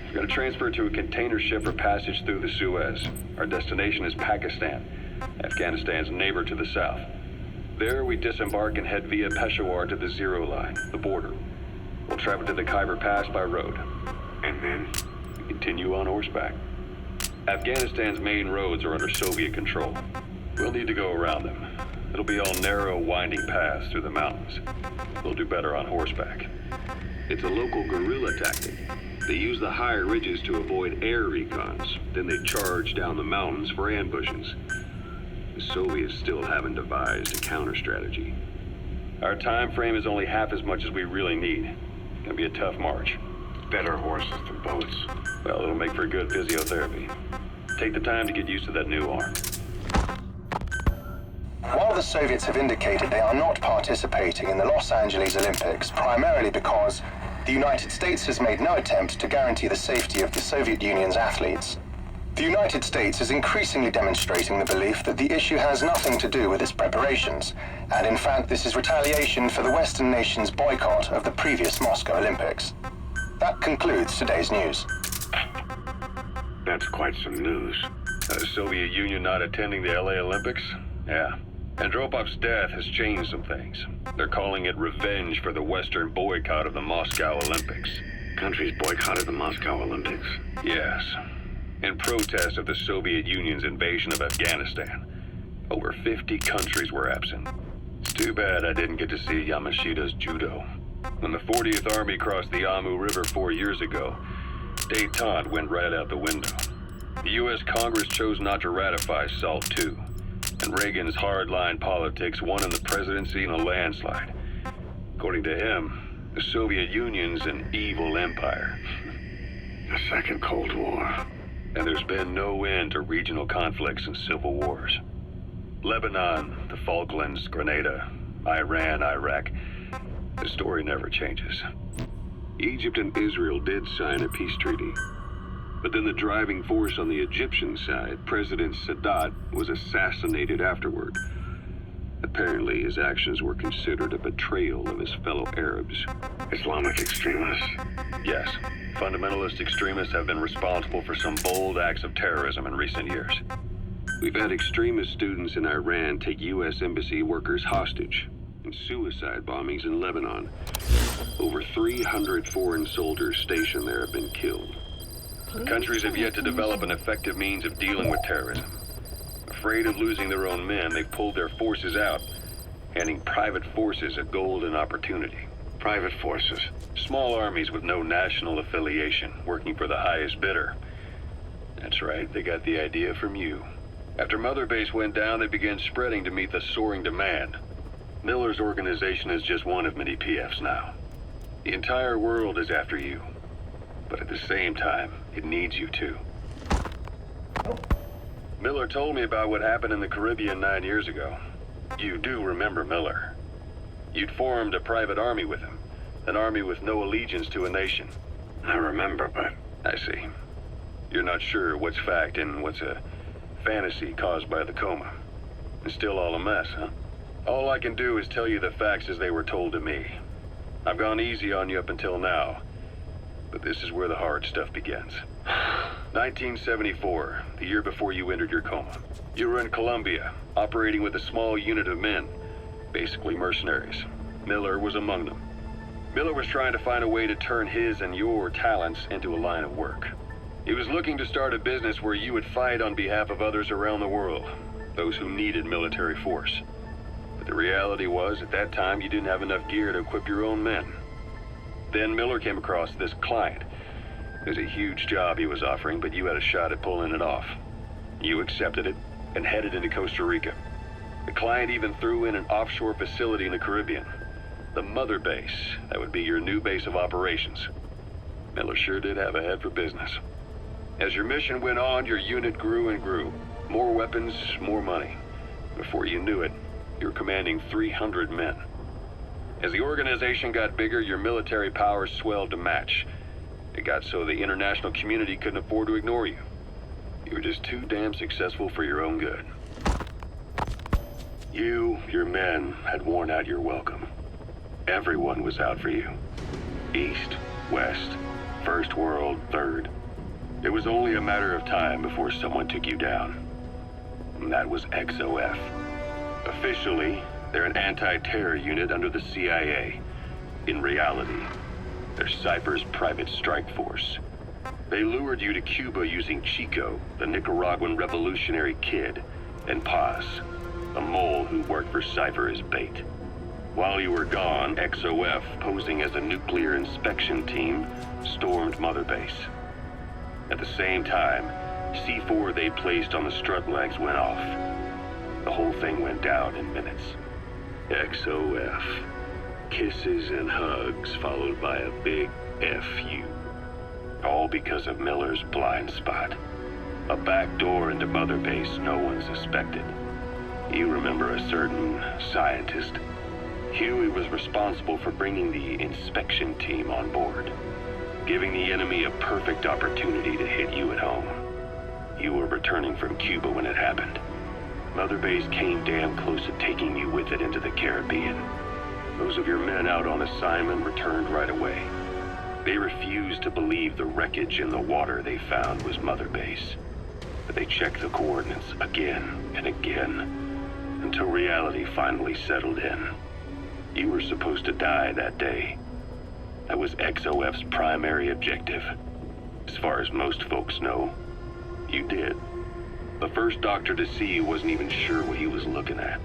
H: We're gonna transfer to a container ship for passage through the Suez. Our destination is Pakistan, Afghanistan's neighbor to the south. There, we disembark and head via Peshawar to the Zero Line, the border. We'll travel to the Khyber Pass by road.
C: And then?
H: We continue on horseback. Afghanistan's main roads are under Soviet control. We'll need to go around them. It'll be all narrow, winding paths through the mountains. We'll do better on horseback. It's a local guerrilla tactic. They use the higher ridges to avoid air recons. Then they charge down the mountains for ambushes. The Soviets still haven't devised a counter-strategy. Our time frame is only half as much as we really need. It's gonna be a tough march.
C: Better horses than boats.
H: Well, it'll make for good physiotherapy. Take the time to get used to that new arm.
I: While the Soviets have indicated they are not participating in the Los Angeles Olympics, primarily because the United States has made no attempt to guarantee the safety of the Soviet Union's athletes, the United States is increasingly demonstrating the belief that the issue has nothing to do with its preparations, and in fact this is retaliation for the Western nations' boycott of the previous Moscow Olympics. That concludes today's news.
C: That's quite some news.
H: The Soviet Union not attending the LA Olympics? Yeah. Andropov's death has changed some things. They're calling it revenge for the Western boycott of the Moscow Olympics.
C: Countries boycotted the Moscow Olympics?
H: Yes. In protest of the Soviet Union's invasion of Afghanistan. Over 50 countries were absent. It's too bad I didn't get to see Yamashita's judo. When the 40th Army crossed the Amu River 4 years ago, détente went right out the window. The U.S. Congress chose not to ratify SALT II, and Reagan's hardline politics won him the presidency in a landslide. According to him, the Soviet Union's an evil empire.
C: The Second Cold War.
H: And there's been no end to regional conflicts and civil wars. Lebanon, the Falklands, Grenada, Iran, Iraq. The story never changes. Egypt and Israel did sign a peace treaty. But then the driving force on the Egyptian side, President Sadat, was assassinated afterward. Apparently, his actions were considered a betrayal of his fellow Arabs.
C: Islamic extremists?
H: Yes, fundamentalist extremists have been responsible for some bold acts of terrorism in recent years. We've had extremist students in Iran take U.S. embassy workers hostage, and suicide bombings in Lebanon. Over 300 foreign soldiers stationed there have been killed. The countries have yet to develop an effective means of dealing with terrorism. Afraid of losing their own men, they've pulled their forces out, handing private forces a golden opportunity.
C: Private forces?
H: Small armies with no national affiliation, working for the highest bidder. That's right, they got the idea from you. After Mother Base went down, they began spreading to meet the soaring demand. Miller's organization is just one of many PFs now. The entire world is after you. But at the same time, it needs you too. Miller told me about what happened in the Caribbean 9 years ago. You do remember Miller. You'd formed a private army with him. An army with no allegiance to a nation.
C: I remember, but...
H: I see. You're not sure what's fact and what's a fantasy caused by the coma. It's still all a mess, huh? All I can do is tell you the facts as they were told to me. I've gone easy on you up until now, but this is where the hard stuff begins. 1974, the year before you entered your coma. You were in Colombia, operating with a small unit of men, basically mercenaries. Miller was among them. Miller was trying to find a way to turn his and your talents into a line of work. He was looking to start a business where you would fight on behalf of others around the world, those who needed military force. But the reality was, at that time, you didn't have enough gear to equip your own men. Then Miller came across this client. It was a huge job he was offering, but you had a shot at pulling it off. You accepted it and headed into Costa Rica. The client even threw in an offshore facility in the Caribbean. The Mother Base, that would be your new base of operations. Miller sure did have a head for business. As your mission went on, your unit grew and grew. More weapons, more money. Before you knew it, you were commanding 300 men. As the organization got bigger, your military powers swelled to match. It got so the international community couldn't afford to ignore you. You were just too damn successful for your own good. You, your men, had worn out your welcome. Everyone was out for you. East, West, First World, Third. It was only a matter of time before someone took you down. And that was XOF. Officially, they're an anti-terror unit under the CIA. In reality, they're Cypher's private strike force. They lured you to Cuba using Chico, the Nicaraguan revolutionary kid, and Paz, a mole who worked for Cypher as bait. While you were gone, XOF, posing as a nuclear inspection team, stormed Mother Base. At the same time, C4 they placed on the strut legs went off. The whole thing went down in minutes. XOF. Kisses and hugs followed by a big FU. All because of Miller's blind spot. A back door into Mother Base no one suspected. You remember a certain scientist. Huey was responsible for bringing the inspection team on board, giving the enemy a perfect opportunity to hit you at home. You were returning from Cuba when it happened. Mother Base came damn close to taking you with it into the Caribbean. Those of your men out on assignment returned right away. They refused to believe the wreckage in the water they found was Mother Base. But they checked the coordinates again and again, until reality finally settled in. You were supposed to die that day. That was XOF's primary objective. As far as most folks know, you did. The first doctor to see you wasn't even sure what he was looking at.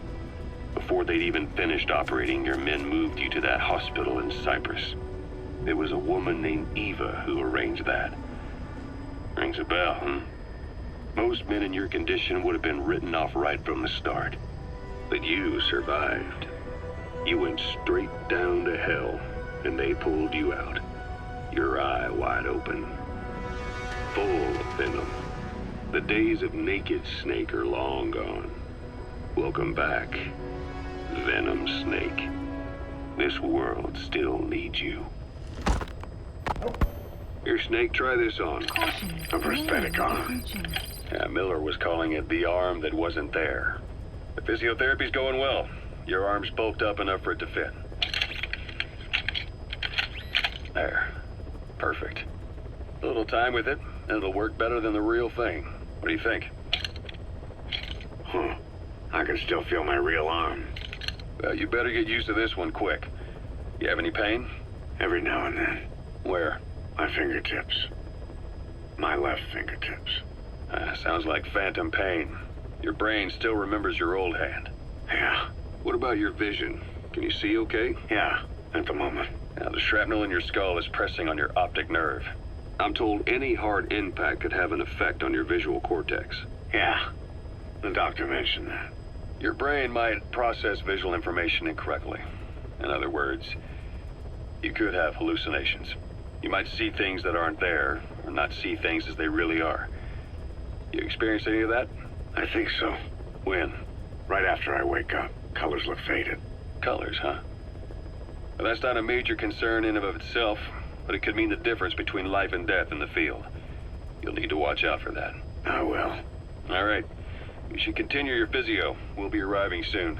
H: Before they'd even finished operating, your men moved you to that hospital in Cyprus. It was a woman named Eva who arranged that. Rings a bell, huh? Most men in your condition would have been written off right from the start. But you survived. You went straight down to hell, and they pulled you out. Your eye wide open. Full of venom. The days of Naked Snake are long gone. Welcome back, Venom Snake. This world still needs you. Here, Snake, try this on.
A: Caution.
H: A prosthetic
A: Alien
H: arm.
A: approaching.
H: Yeah, Miller was calling it the arm that wasn't there. The physiotherapy's going well. Your arm's bulked up enough for it to fit. There. Perfect. A little time with it, and it'll work better than the real thing. What do you think?
C: I can still feel my real arm.
H: Well, you better get used to this one quick. You have any pain?
C: Every now and then.
H: Where?
C: My fingertips. My left fingertips.
H: Sounds like phantom pain. Your brain still remembers your old hand.
C: Yeah.
H: What about your vision? Can you see okay?
C: Yeah, at the moment.
H: Now, the shrapnel in your skull is pressing on your optic nerve. I'm told any hard impact could have an effect on your visual cortex.
C: Yeah. The doctor mentioned that.
H: Your brain might process visual information incorrectly. In other words, you could have hallucinations. You might see things that aren't there, or not see things as they really are. You experience any of that?
C: I think so.
H: When?
C: Right after I wake up. Colors look faded.
H: Colors, huh? Well, that's not a major concern in and of itself, but it could mean the difference between life and death in the field. You'll need to watch out for that.
C: I will.
H: All right. You should continue your physio. We'll be arriving soon.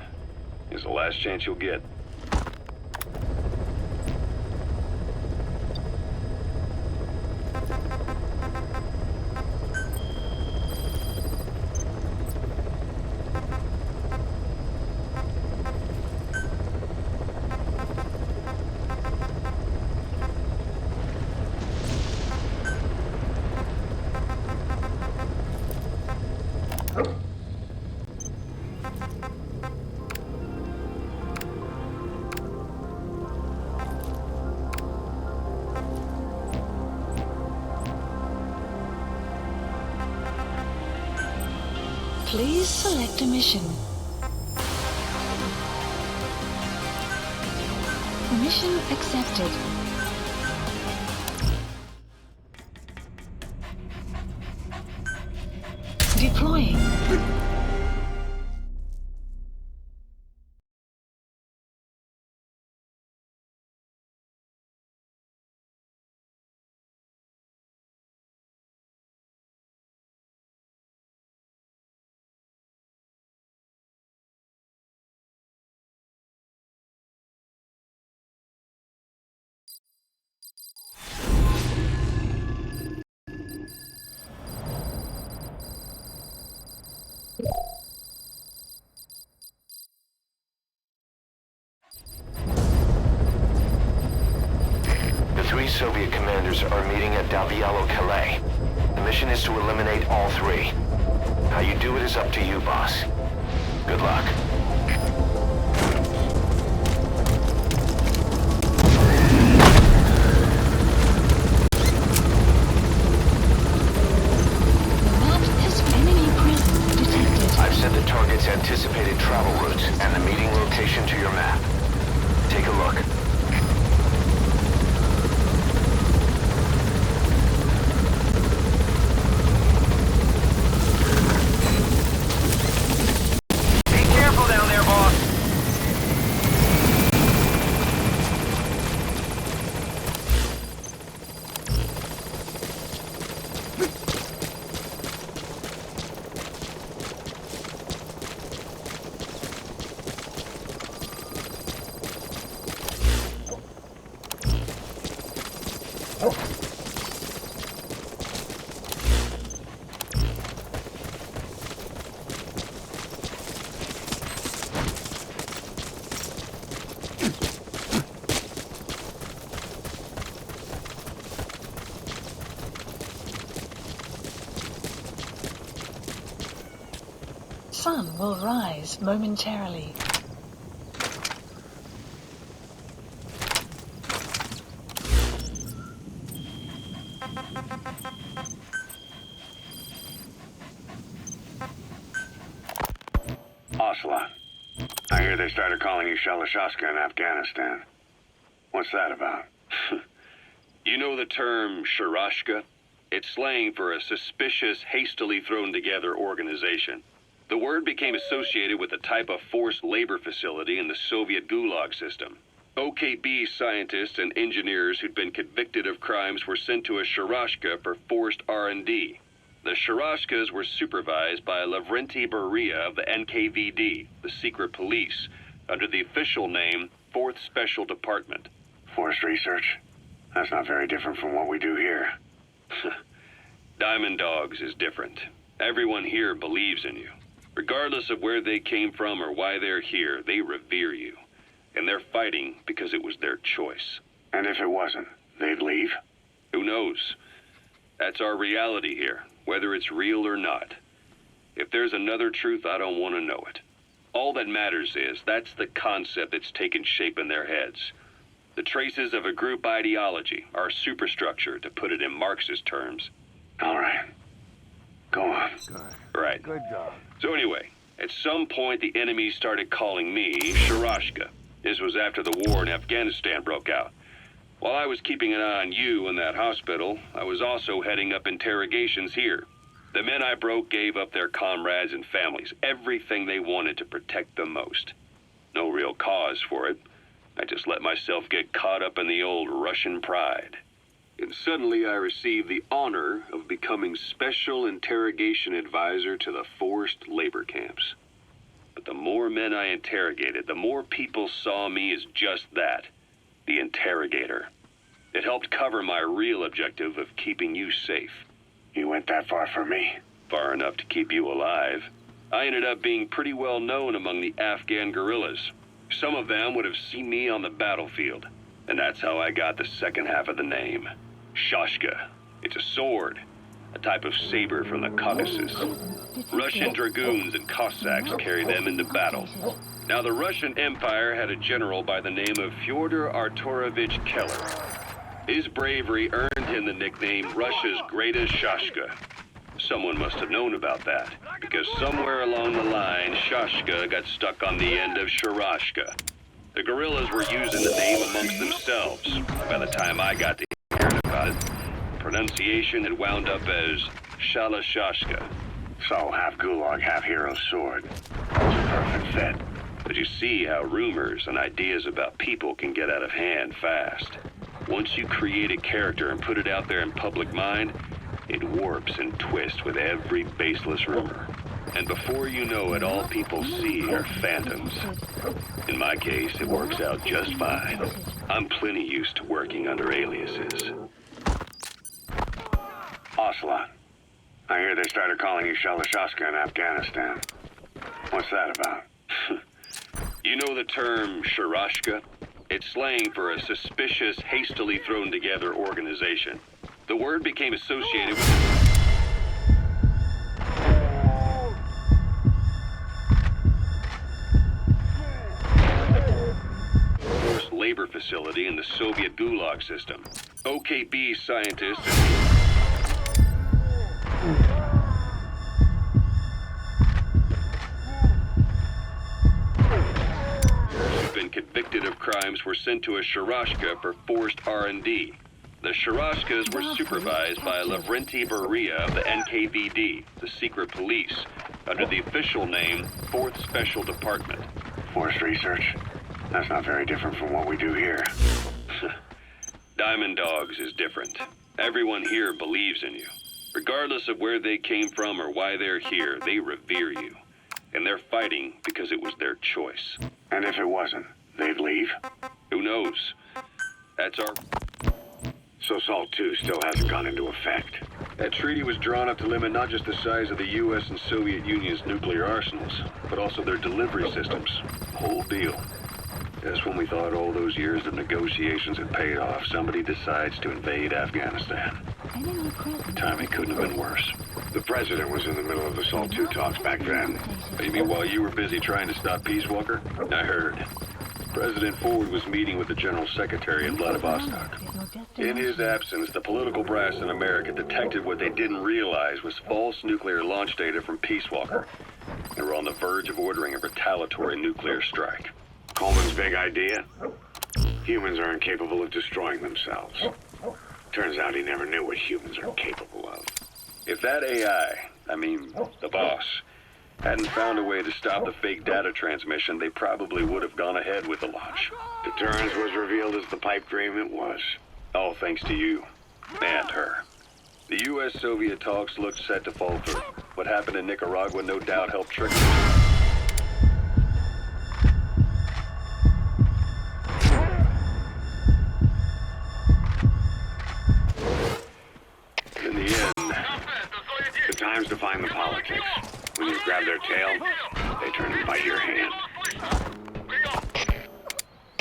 H: It's the last chance you'll get.
A: Please select a mission. Mission accepted. Deploying.
B: The 3 Soviet commanders are meeting at Davialo Calais. The mission is to eliminate all 3. How you do it is up to you, boss. Good luck.
A: Map has enemy presence detected.
B: I've set the target's anticipated travel routes and the meeting location to your map. Take a look.
D: Be careful down there, boss.
A: Sun will rise momentarily.
C: Ocelot. I hear they started calling you Shalashaska in Afghanistan. What's that about?
H: You know the term Sharashka? It's slang for a suspicious, hastily thrown together organization. The word became associated with a type of forced labor facility in the Soviet Gulag system. OKB scientists and engineers who'd been convicted of crimes were sent to a Sharashka for forced R&D. The Sharashkas were supervised by Lavrenti Beria of the NKVD, the secret police, under the official name 4th Special Department.
C: Forced research? That's not very different from what we do here.
H: Diamond Dogs is different. Everyone here believes in you. Regardless of where they came from or why they're here, they revere you. And they're fighting because it was their choice.
C: And if it wasn't, they'd leave?
H: Who knows? That's our reality here, whether it's real or not. If there's another truth, I don't want to know it. All that matters is that's the concept that's taken shape in their heads. The traces of a group ideology, our superstructure, to put it in Marxist terms.
C: All right. Go on.
H: Right.
D: Good job.
H: So anyway, at some point the enemy started calling me Sharashka. This was after the war in Afghanistan broke out. While I was keeping an eye on you in that hospital, I was also heading up interrogations here. The men I broke gave up their comrades and families, everything they wanted to protect them most. No real cause for it. I just let myself get caught up in the old Russian pride. And suddenly I received the honor of becoming Special Interrogation Advisor to the forced labor camps. But the more men I interrogated, the more people saw me as just that, the interrogator. It helped cover my real objective of keeping you safe.
C: You went that far for me?
H: Far enough to keep you alive. I ended up being pretty well known among the Afghan guerrillas. Some of them would have seen me on the battlefield, and that's how I got the second half of the name. Shashka. It's a sword, a type of saber from the Caucasus. Russian dragoons and Cossacks carry them into battle. Now, the Russian Empire had a general by the name of Fyodor Arturovich Keller. His bravery earned him the nickname Russia's greatest Shashka. Someone must have known about that, because somewhere along the line, Shashka got stuck on the end of Sharashka. The guerrillas were using the name amongst themselves. By the time I got to hearing about it, pronunciation had wound up as Shalashashka.
C: So, half gulag, half hero sword. It's a perfect fit.
H: But you see how rumors and ideas about people can get out of hand fast. Once you create a character and put it out there in public mind, it warps and twists with every baseless rumor. And before you know it, all people see are phantoms. In my case, it works out just fine. I'm plenty used to working under aliases.
C: Ocelot. I hear they started calling you Shalashashka in Afghanistan. What's that about?
H: You know the term Sharashka? It's slang for a suspicious, hastily thrown together organization. The word became associated with forced labor facility in the Soviet Gulag system. OKB scientists who've been convicted of crimes were sent to a Sharashka for forced R&D. The Sharashkas were supervised by Lavrenti Beria of the NKVD, the secret police, under the official name 4th Special Department.
C: Forced research? That's not very different from what we do here.
H: Diamond Dogs is different. Everyone here believes in you. Regardless of where they came from or why they're here, they revere you. And they're fighting because it was their choice.
C: And if it wasn't, they'd leave?
H: Who knows? That's our...
C: So SALT II still hasn't gone into effect.
H: That treaty was drawn up to limit not just the size of the U.S. and Soviet Union's nuclear arsenals, but also their delivery systems. Whole deal. Just when we thought all those years of negotiations had paid off, somebody decides to invade Afghanistan. The timing couldn't have been worse.
C: The president was in the middle of the SALT II talks back then.
H: You mean while you were busy trying to stop Peace Walker? I heard. President Ford was meeting with the General Secretary in Vladivostok. In his absence, the political brass in America detected what they didn't realize was false nuclear launch data from Peace Walker. They were on the verge of ordering a retaliatory nuclear strike.
C: Coleman's big idea? Humans are incapable of destroying themselves. Turns out he never knew what humans are capable of.
H: If that AI, I mean, the boss, Hadn't found a way to stop the fake data transmission, they probably would have gone ahead with the launch.
C: Deterrence was revealed as the pipe dream it was.
H: All thanks to you. And her. The U.S.-Soviet talks looked set to fall through. What happened in Nicaragua no doubt helped trigger it. In the end,
C: The time's define the politics. When you grab their tail, they turn and bite your hand.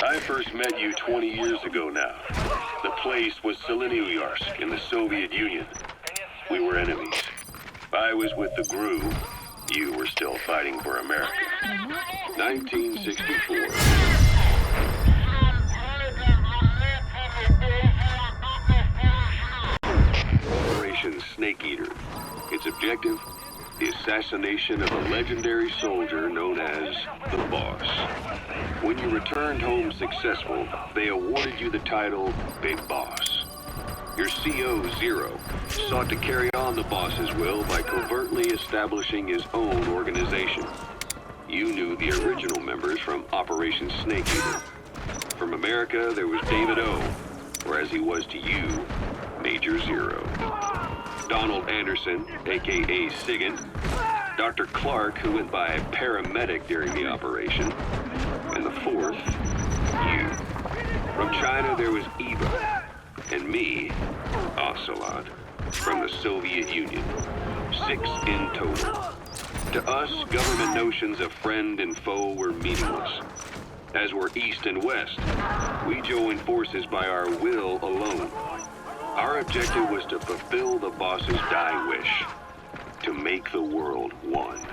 H: I first met you 20 years ago now. The place was Selenouyarsk in the Soviet Union. We were enemies. I was with the GRU. You were still fighting for America. 1964. Operation Snake Eater. Its objective? The assassination of a legendary soldier known as the Boss. When you returned home successful, they awarded you the title Big Boss. Your CO, Zero, sought to carry on the boss's will by covertly establishing his own organization. You knew the original members from Operation Snake Eater. From America, there was David O, or as he was to you, Major Zero. Donald Anderson, aka Sigint, Dr. Clark, who went by paramedic during the operation, and the fourth, you. From China, there was Eva, and me, Ocelot, from the Soviet Union. 6 in total. To us, government notions of friend and foe were meaningless. As were East and West, we joined forces by our will alone. Our objective was to fulfill the boss's die wish, to make the world one.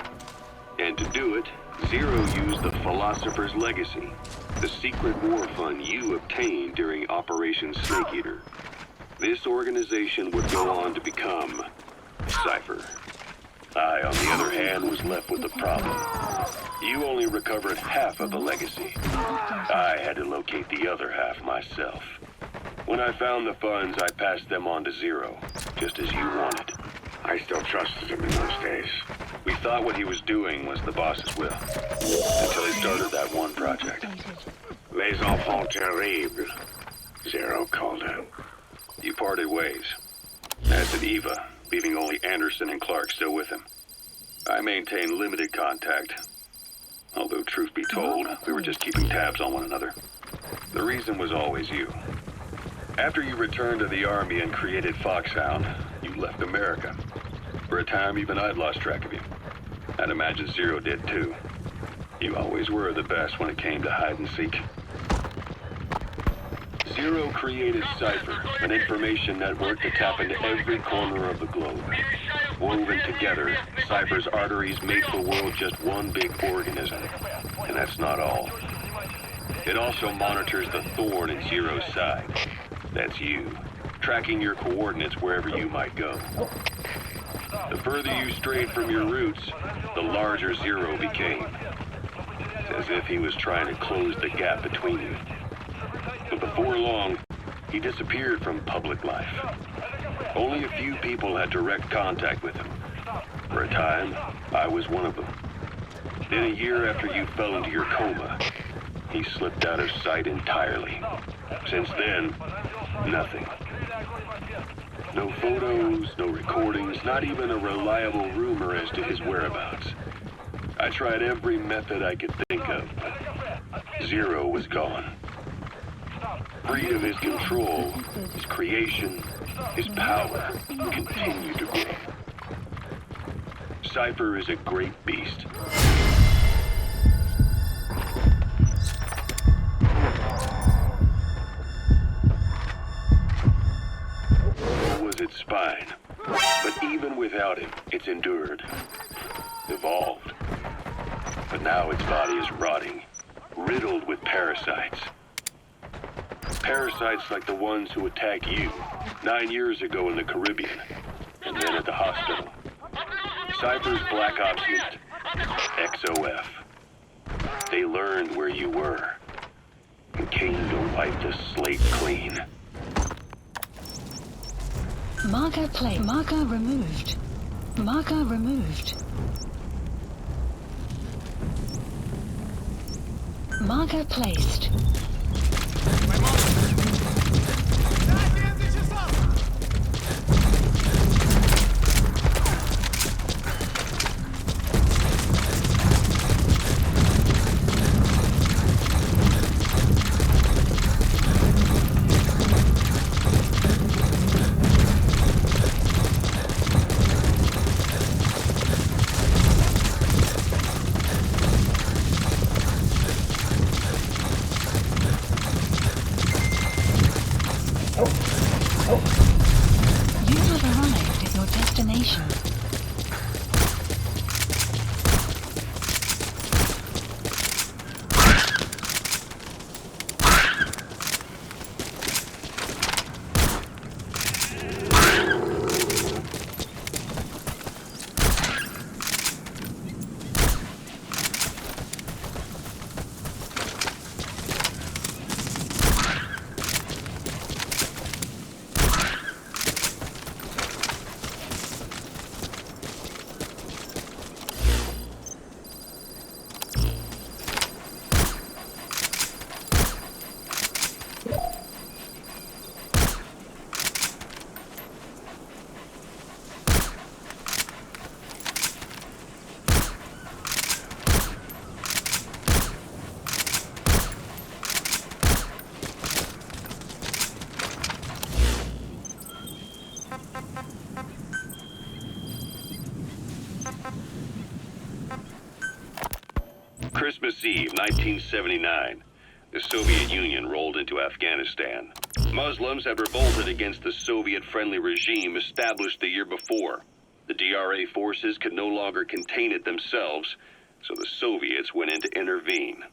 H: And to do it, Zero used the Philosopher's Legacy, the secret war fund you obtained during Operation Snake Eater. This organization would go on to become Cypher. I, on the other hand, was left with the problem. You only recovered half of the legacy. I had to locate the other half myself. When I found the funds, I passed them on to Zero, just as you wanted.
C: I still trusted him in those days.
H: We thought what he was doing was the boss's will, until he started that one project.
C: Les enfants terribles, Zero called it.
H: You parted ways, as did Eva, leaving only Anderson and Clark still with him. I maintained limited contact, although truth be told, we were just keeping tabs on one another. The reason was always you. After you returned to the Army and created Foxhound, you left America. For a time, even I'd lost track of you. I'd imagine Zero did too. You always were the best when it came to hide and seek. Zero created Cypher, an information network to tap into every corner of the globe. Woven together, Cypher's arteries make the world just one big organism. And that's not all. It also monitors the thorn in Zero's side. That's you, tracking your coordinates wherever you might go. The further you strayed from your roots, the larger Zero became. It's as if he was trying to close the gap between you. But before long, he disappeared from public life. Only a few people had direct contact with him. For a time, I was one of them. Then a year after you fell into your coma, he slipped out of sight entirely. Since then, nothing. No photos, no recordings, not even a reliable rumor as to his whereabouts. I tried every method I could think of. Zero was gone. Freed of his control, his creation, his power continued to grow. Cypher is a great beast. Was its spine, but even without it, it's endured, evolved. But now its body is rotting, riddled with parasites. Parasites like the ones who attacked you 9 years ago in the Caribbean, and then at the hospital. Cypher's Black Ops Unit, XOF. They learned where you were, and came to wipe the slate clean.
A: Marker plate. Marker removed. Marker removed. Marker placed. You have arrived at your destination.
H: Christmas Eve, 1979. The Soviet Union rolled into Afghanistan. Muslims had revolted against the Soviet-friendly regime established the year before. The DRA forces could no longer contain it themselves, so the Soviets went in to intervene.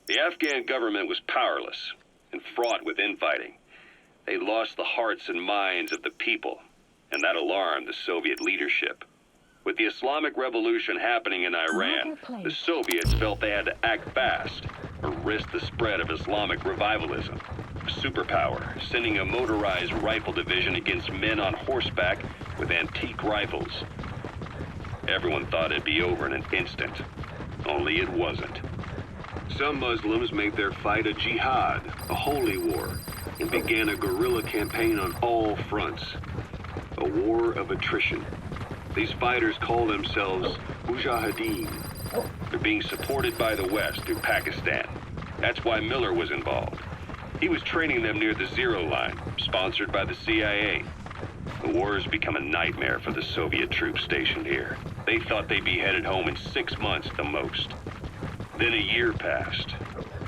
H: The Afghan government was powerless and fraught with infighting. They lost the hearts and minds of the people, and that alarmed the Soviet leadership. With the Islamic Revolution happening in Iran, the Soviets felt they had to act fast or risk the spread of Islamic revivalism. A superpower, sending a motorized rifle division against men on horseback with antique rifles. Everyone thought it'd be over in an instant, only it wasn't. Some Muslims made their fight a jihad, a holy war, and began a guerrilla campaign on all fronts. A war of attrition. These fighters call themselves Mujahideen. They're being supported by the West through Pakistan. That's why Miller was involved. He was training them near the Zero Line, sponsored by the CIA. The war has become a nightmare for the Soviet troops stationed here. They thought they'd be headed home in 6 months at the most. Then a year passed.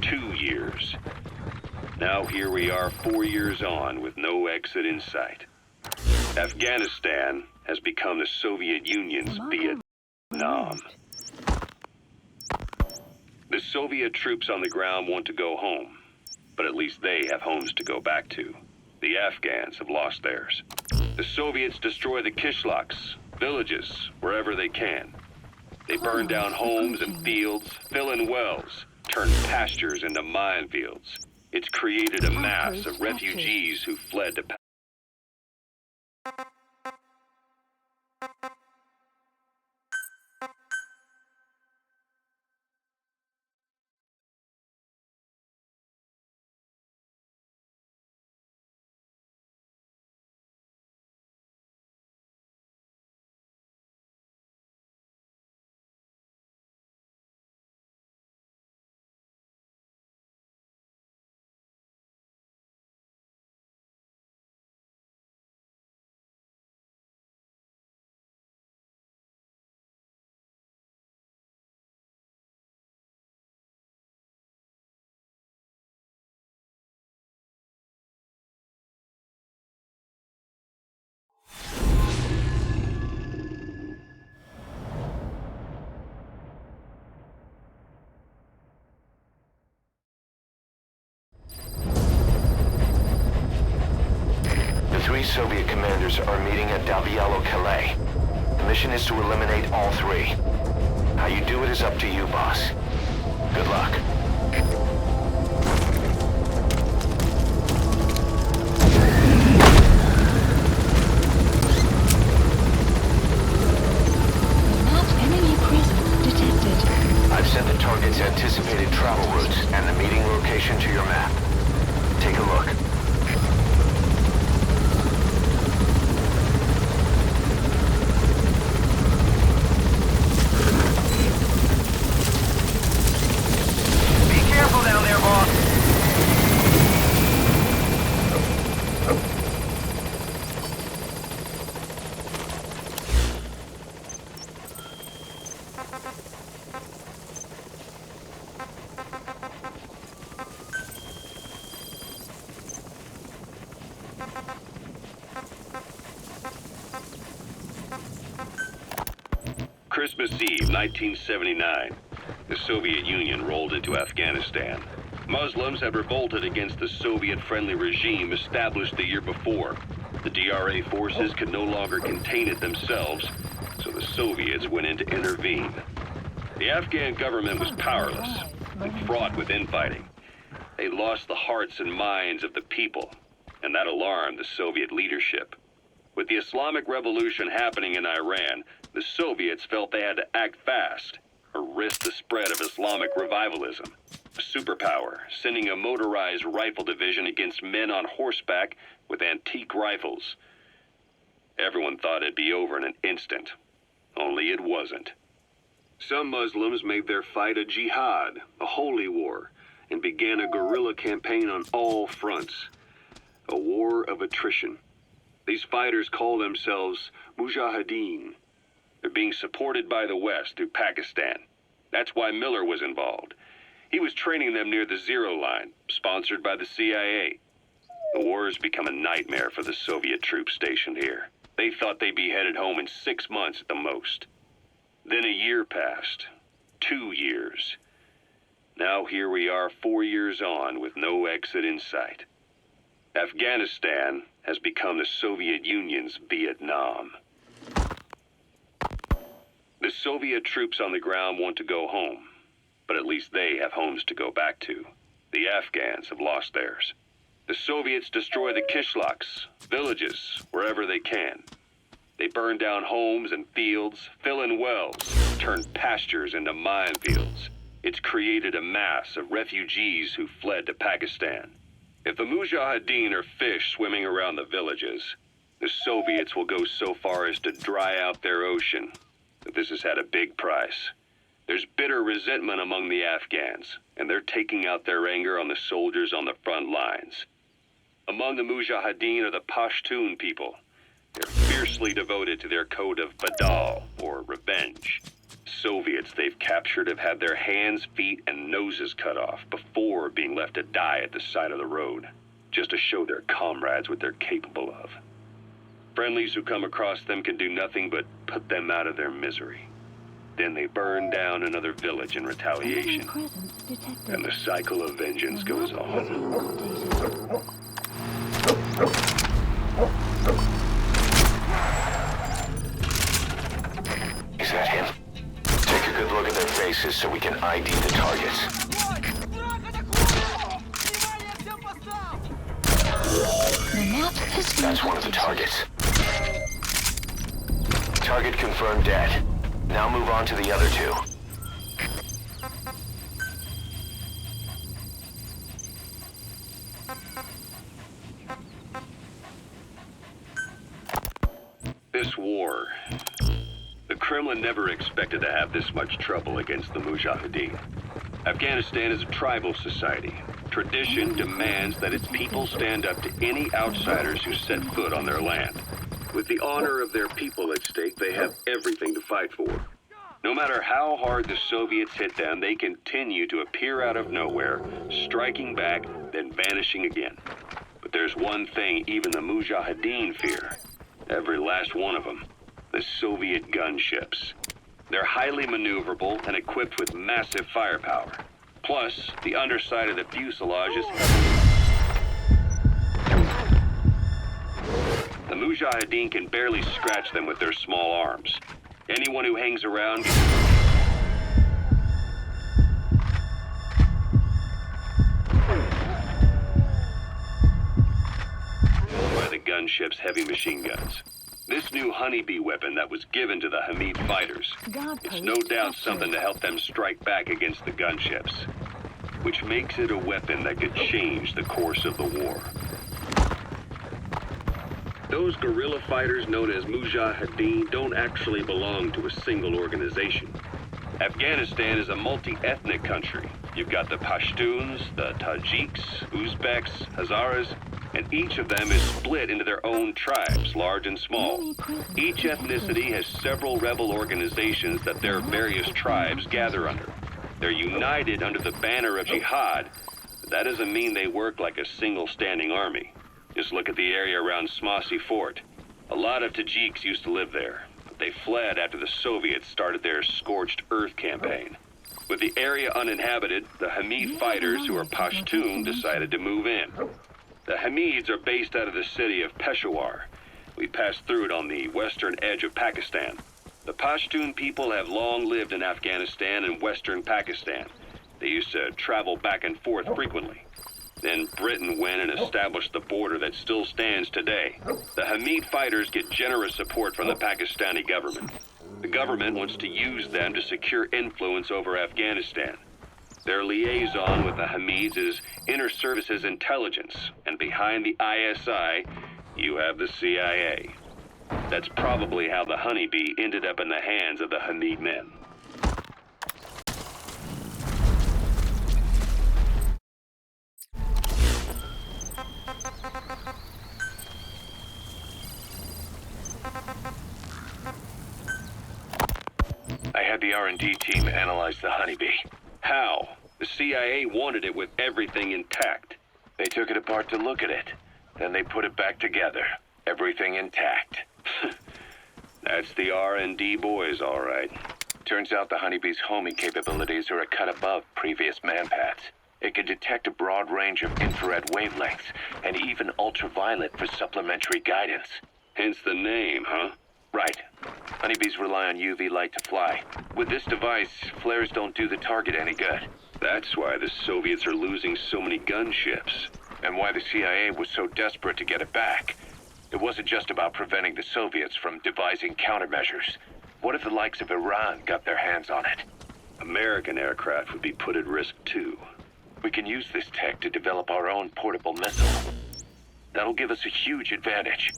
H: 2 years. Now here we are 4 years on with no exit in sight. Afghanistan has become the Soviet Union's Vietnam. The Soviet troops on the ground want to go home, but at least they have homes to go back to. The Afghans have lost theirs. The Soviets destroy the kishlaks, villages, wherever they can. They burn down homes and fields, fill in wells, turn pastures into minefields. It's created a mass of refugees who fled to
B: Three Soviet commanders are meeting at Davyalo-Calais. The mission is to eliminate all three. How you do it is up to you, boss. Good luck.
A: Not enemy presence detected.
B: I've sent the target its anticipated travel routes and the meeting location to your map. Take a look.
D: Be careful down there, boss.
H: Christmas Eve, 1979. The Soviet Union rolled into Afghanistan. Muslims had revolted against the Soviet-friendly regime established the year before. The DRA forces could no longer contain it themselves, so the Soviets went in to intervene. The Afghan government was powerless and fraught with infighting. They lost the hearts and minds of the people, and that alarmed the Soviet leadership. With the Islamic Revolution happening in Iran, the Soviets felt they had to act fast or risk the spread of Islamic revivalism. A superpower, sending a motorized rifle division against men on horseback with antique rifles. Everyone thought it'd be over in an instant, only it wasn't. Some Muslims made their fight a jihad, a holy war, and began a guerrilla campaign on all fronts. A war of attrition. These fighters call themselves Mujahideen. They're being supported by the West through Pakistan. That's why Miller was involved. He was training them near the Zero Line, sponsored by the CIA. The war has become a nightmare for the Soviet troops stationed here. They thought they'd be headed home in 6 months at the most. Then a year passed. 2 years. Now here we are 4 years on with no exit in sight. Afghanistan has become the Soviet Union's Vietnam. The Soviet troops on the ground want to go home, but at least they have homes to go back to. The Afghans have lost theirs. The Soviets destroy the kishlaks, villages, wherever they can. They burn down homes and fields, fill in wells, turn pastures into minefields. It's created a mass of refugees who fled to Pakistan. If the Mujahideen are fish swimming around the villages, the Soviets will go so far as to dry out their ocean. But this has had a big price. There's bitter resentment among the Afghans, and they're taking out their anger on the soldiers on the front lines. Among the Mujahideen are the Pashtun people. They're fiercely devoted to their code of Badal, or revenge. Soviets they've captured have had their hands, feet, and noses cut off before being left to die at the side of the road, just to show their comrades what they're capable of. Friendlies who come across them can do nothing but put them out of their misery. Then they burn down another village in retaliation. And the cycle of vengeance goes on.
B: Is that him? Take a good look at their faces so we can ID the targets.
A: The map has been
B: That's one of the
A: updated.
B: targets. Target confirmed dead. Now move on to the other two.
H: This war. The Kremlin never expected to have this much trouble against the Mujahideen. Afghanistan is a tribal society. Tradition demands that its people stand up to any outsiders who set foot on their land. With the honor of their people at stake, they have everything to fight for. No matter how hard the Soviets hit them, they continue to appear out of nowhere, striking back, then vanishing again. But there's one thing even the Mujahideen fear. Every last one of them. The Soviet gunships. They're highly maneuverable and equipped with massive firepower. Plus, the underside of the fuselage is the Mujahideen can barely scratch them with their small arms. Anyone who hangs around by the gunship's heavy machine guns. This new honeybee weapon that was given to the Hamid fighters, it's no doubt something to help them strike back against the gunships, which makes it a weapon that could change the course of the war. Those guerrilla fighters known as Mujahideen don't actually belong to a single organization. Afghanistan is a multi-ethnic country. You've got the Pashtuns, the Tajiks, Uzbeks, Hazaras, and each of them is split into their own tribes, large and small. Each ethnicity has several rebel organizations that their various tribes gather under. They're united under the banner of jihad, but that doesn't mean they work like a single standing army. Just look at the area around Smasy Fort. A lot of Tajiks used to live there, but they fled after the Soviets started their Scorched Earth campaign. With the area uninhabited, the Hamid fighters, who are Pashtun, decided to move in. The Hamids are based out of the city of Peshawar. We passed through it on the western edge of Pakistan. The Pashtun people have long lived in Afghanistan and western Pakistan. They used to travel back and forth frequently. Then Britain went and established the border that still stands today. The Hamid fighters get generous support from the Pakistani government. The government wants to use them to secure influence over Afghanistan. Their liaison with the Hamids is Inter-Services Intelligence, and behind the ISI, you have the CIA. That's probably how the honeybee ended up in the hands of the Hamid men. I had the R&D team analyze the honeybee. How? The CIA wanted it with everything intact. They took it apart to look at it. Then they put it back together. Everything intact. That's the R&D boys, all right. Turns out the honeybee's homing capabilities are a cut above previous manpads. It can detect a broad range of infrared wavelengths and even ultraviolet for supplementary guidance. Hence the name, huh? Right. Honeybees rely on UV light to fly. With this device, flares don't do the target any good. That's why the Soviets are losing so many gunships. And why the CIA was so desperate to get it back. It wasn't just about preventing the Soviets from devising countermeasures. What if the likes of Iran got their hands on it? American aircraft would be put at risk too. We can use this tech to develop our own portable missile. That'll give us a huge advantage.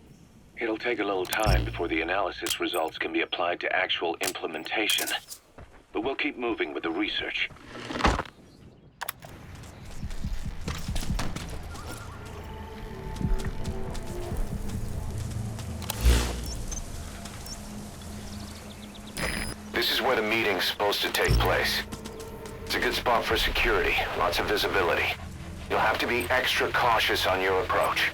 H: It'll take a little time before the analysis results can be applied to actual implementation. But we'll keep moving with the research.
B: This is where the meeting's supposed to take place. It's a good spot for security, lots of visibility. You'll have to be extra cautious on your approach.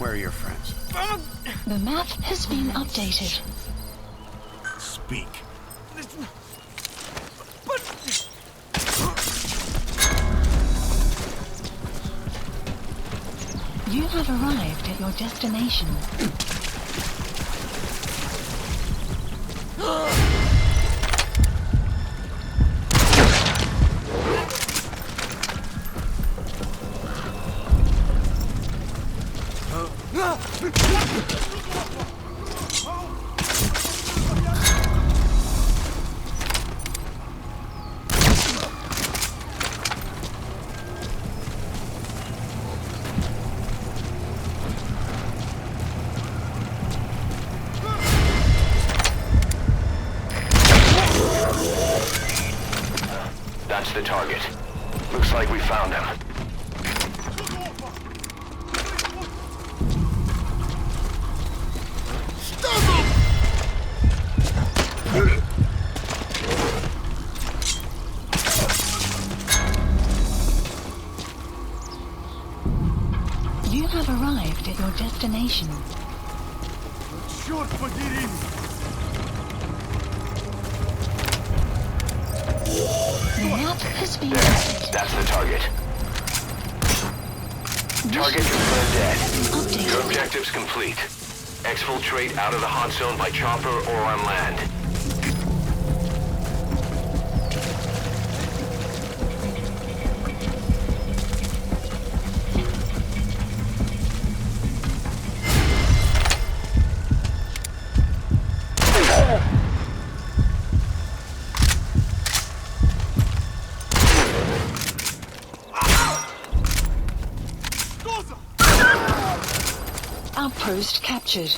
D: Where are your friends?
A: The map has been updated.
D: Speak.
A: You have arrived at your destination.
B: That's the target. Looks like we found him.
A: You have arrived at your destination.
F: Черт подери!
A: The map has been
B: There.
A: updated.
B: That's the target. Target confirmed dead. Your
A: Updated.
B: objective's complete. Exfiltrate out of the hot zone by chopper or on land.
A: Outpost captured.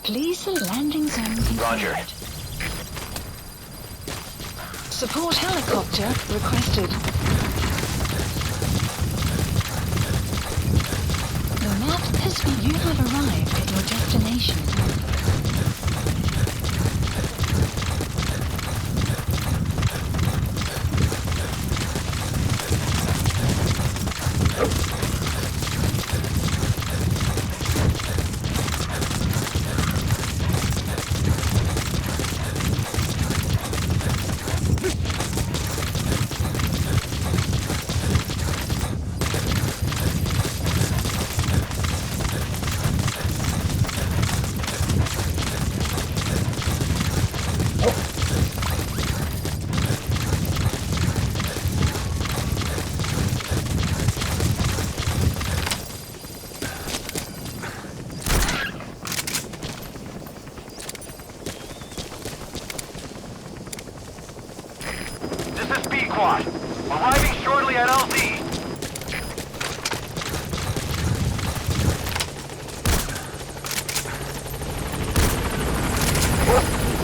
A: Please the landing zone confirmed.
B: Roger.
A: Support helicopter requested. The map has been... You have arrived at your destination.
D: This is B-Quad. Arriving shortly at LZ.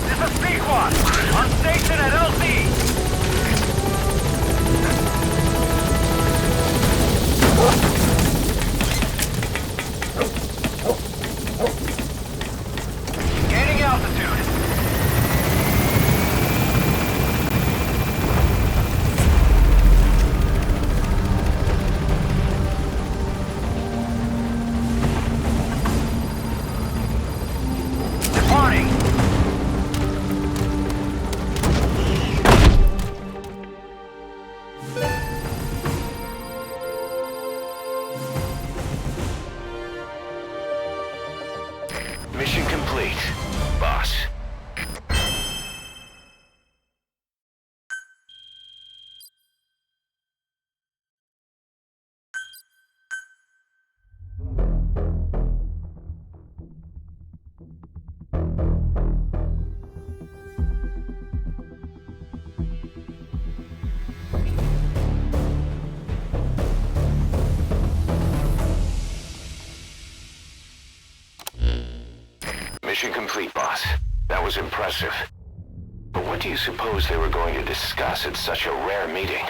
D: This is B-Quad. On station at LZ. Gaining altitude. Departing.
B: Mission complete, boss. Mission complete, boss. That was impressive. But what do you suppose they were going to discuss at such a rare meeting?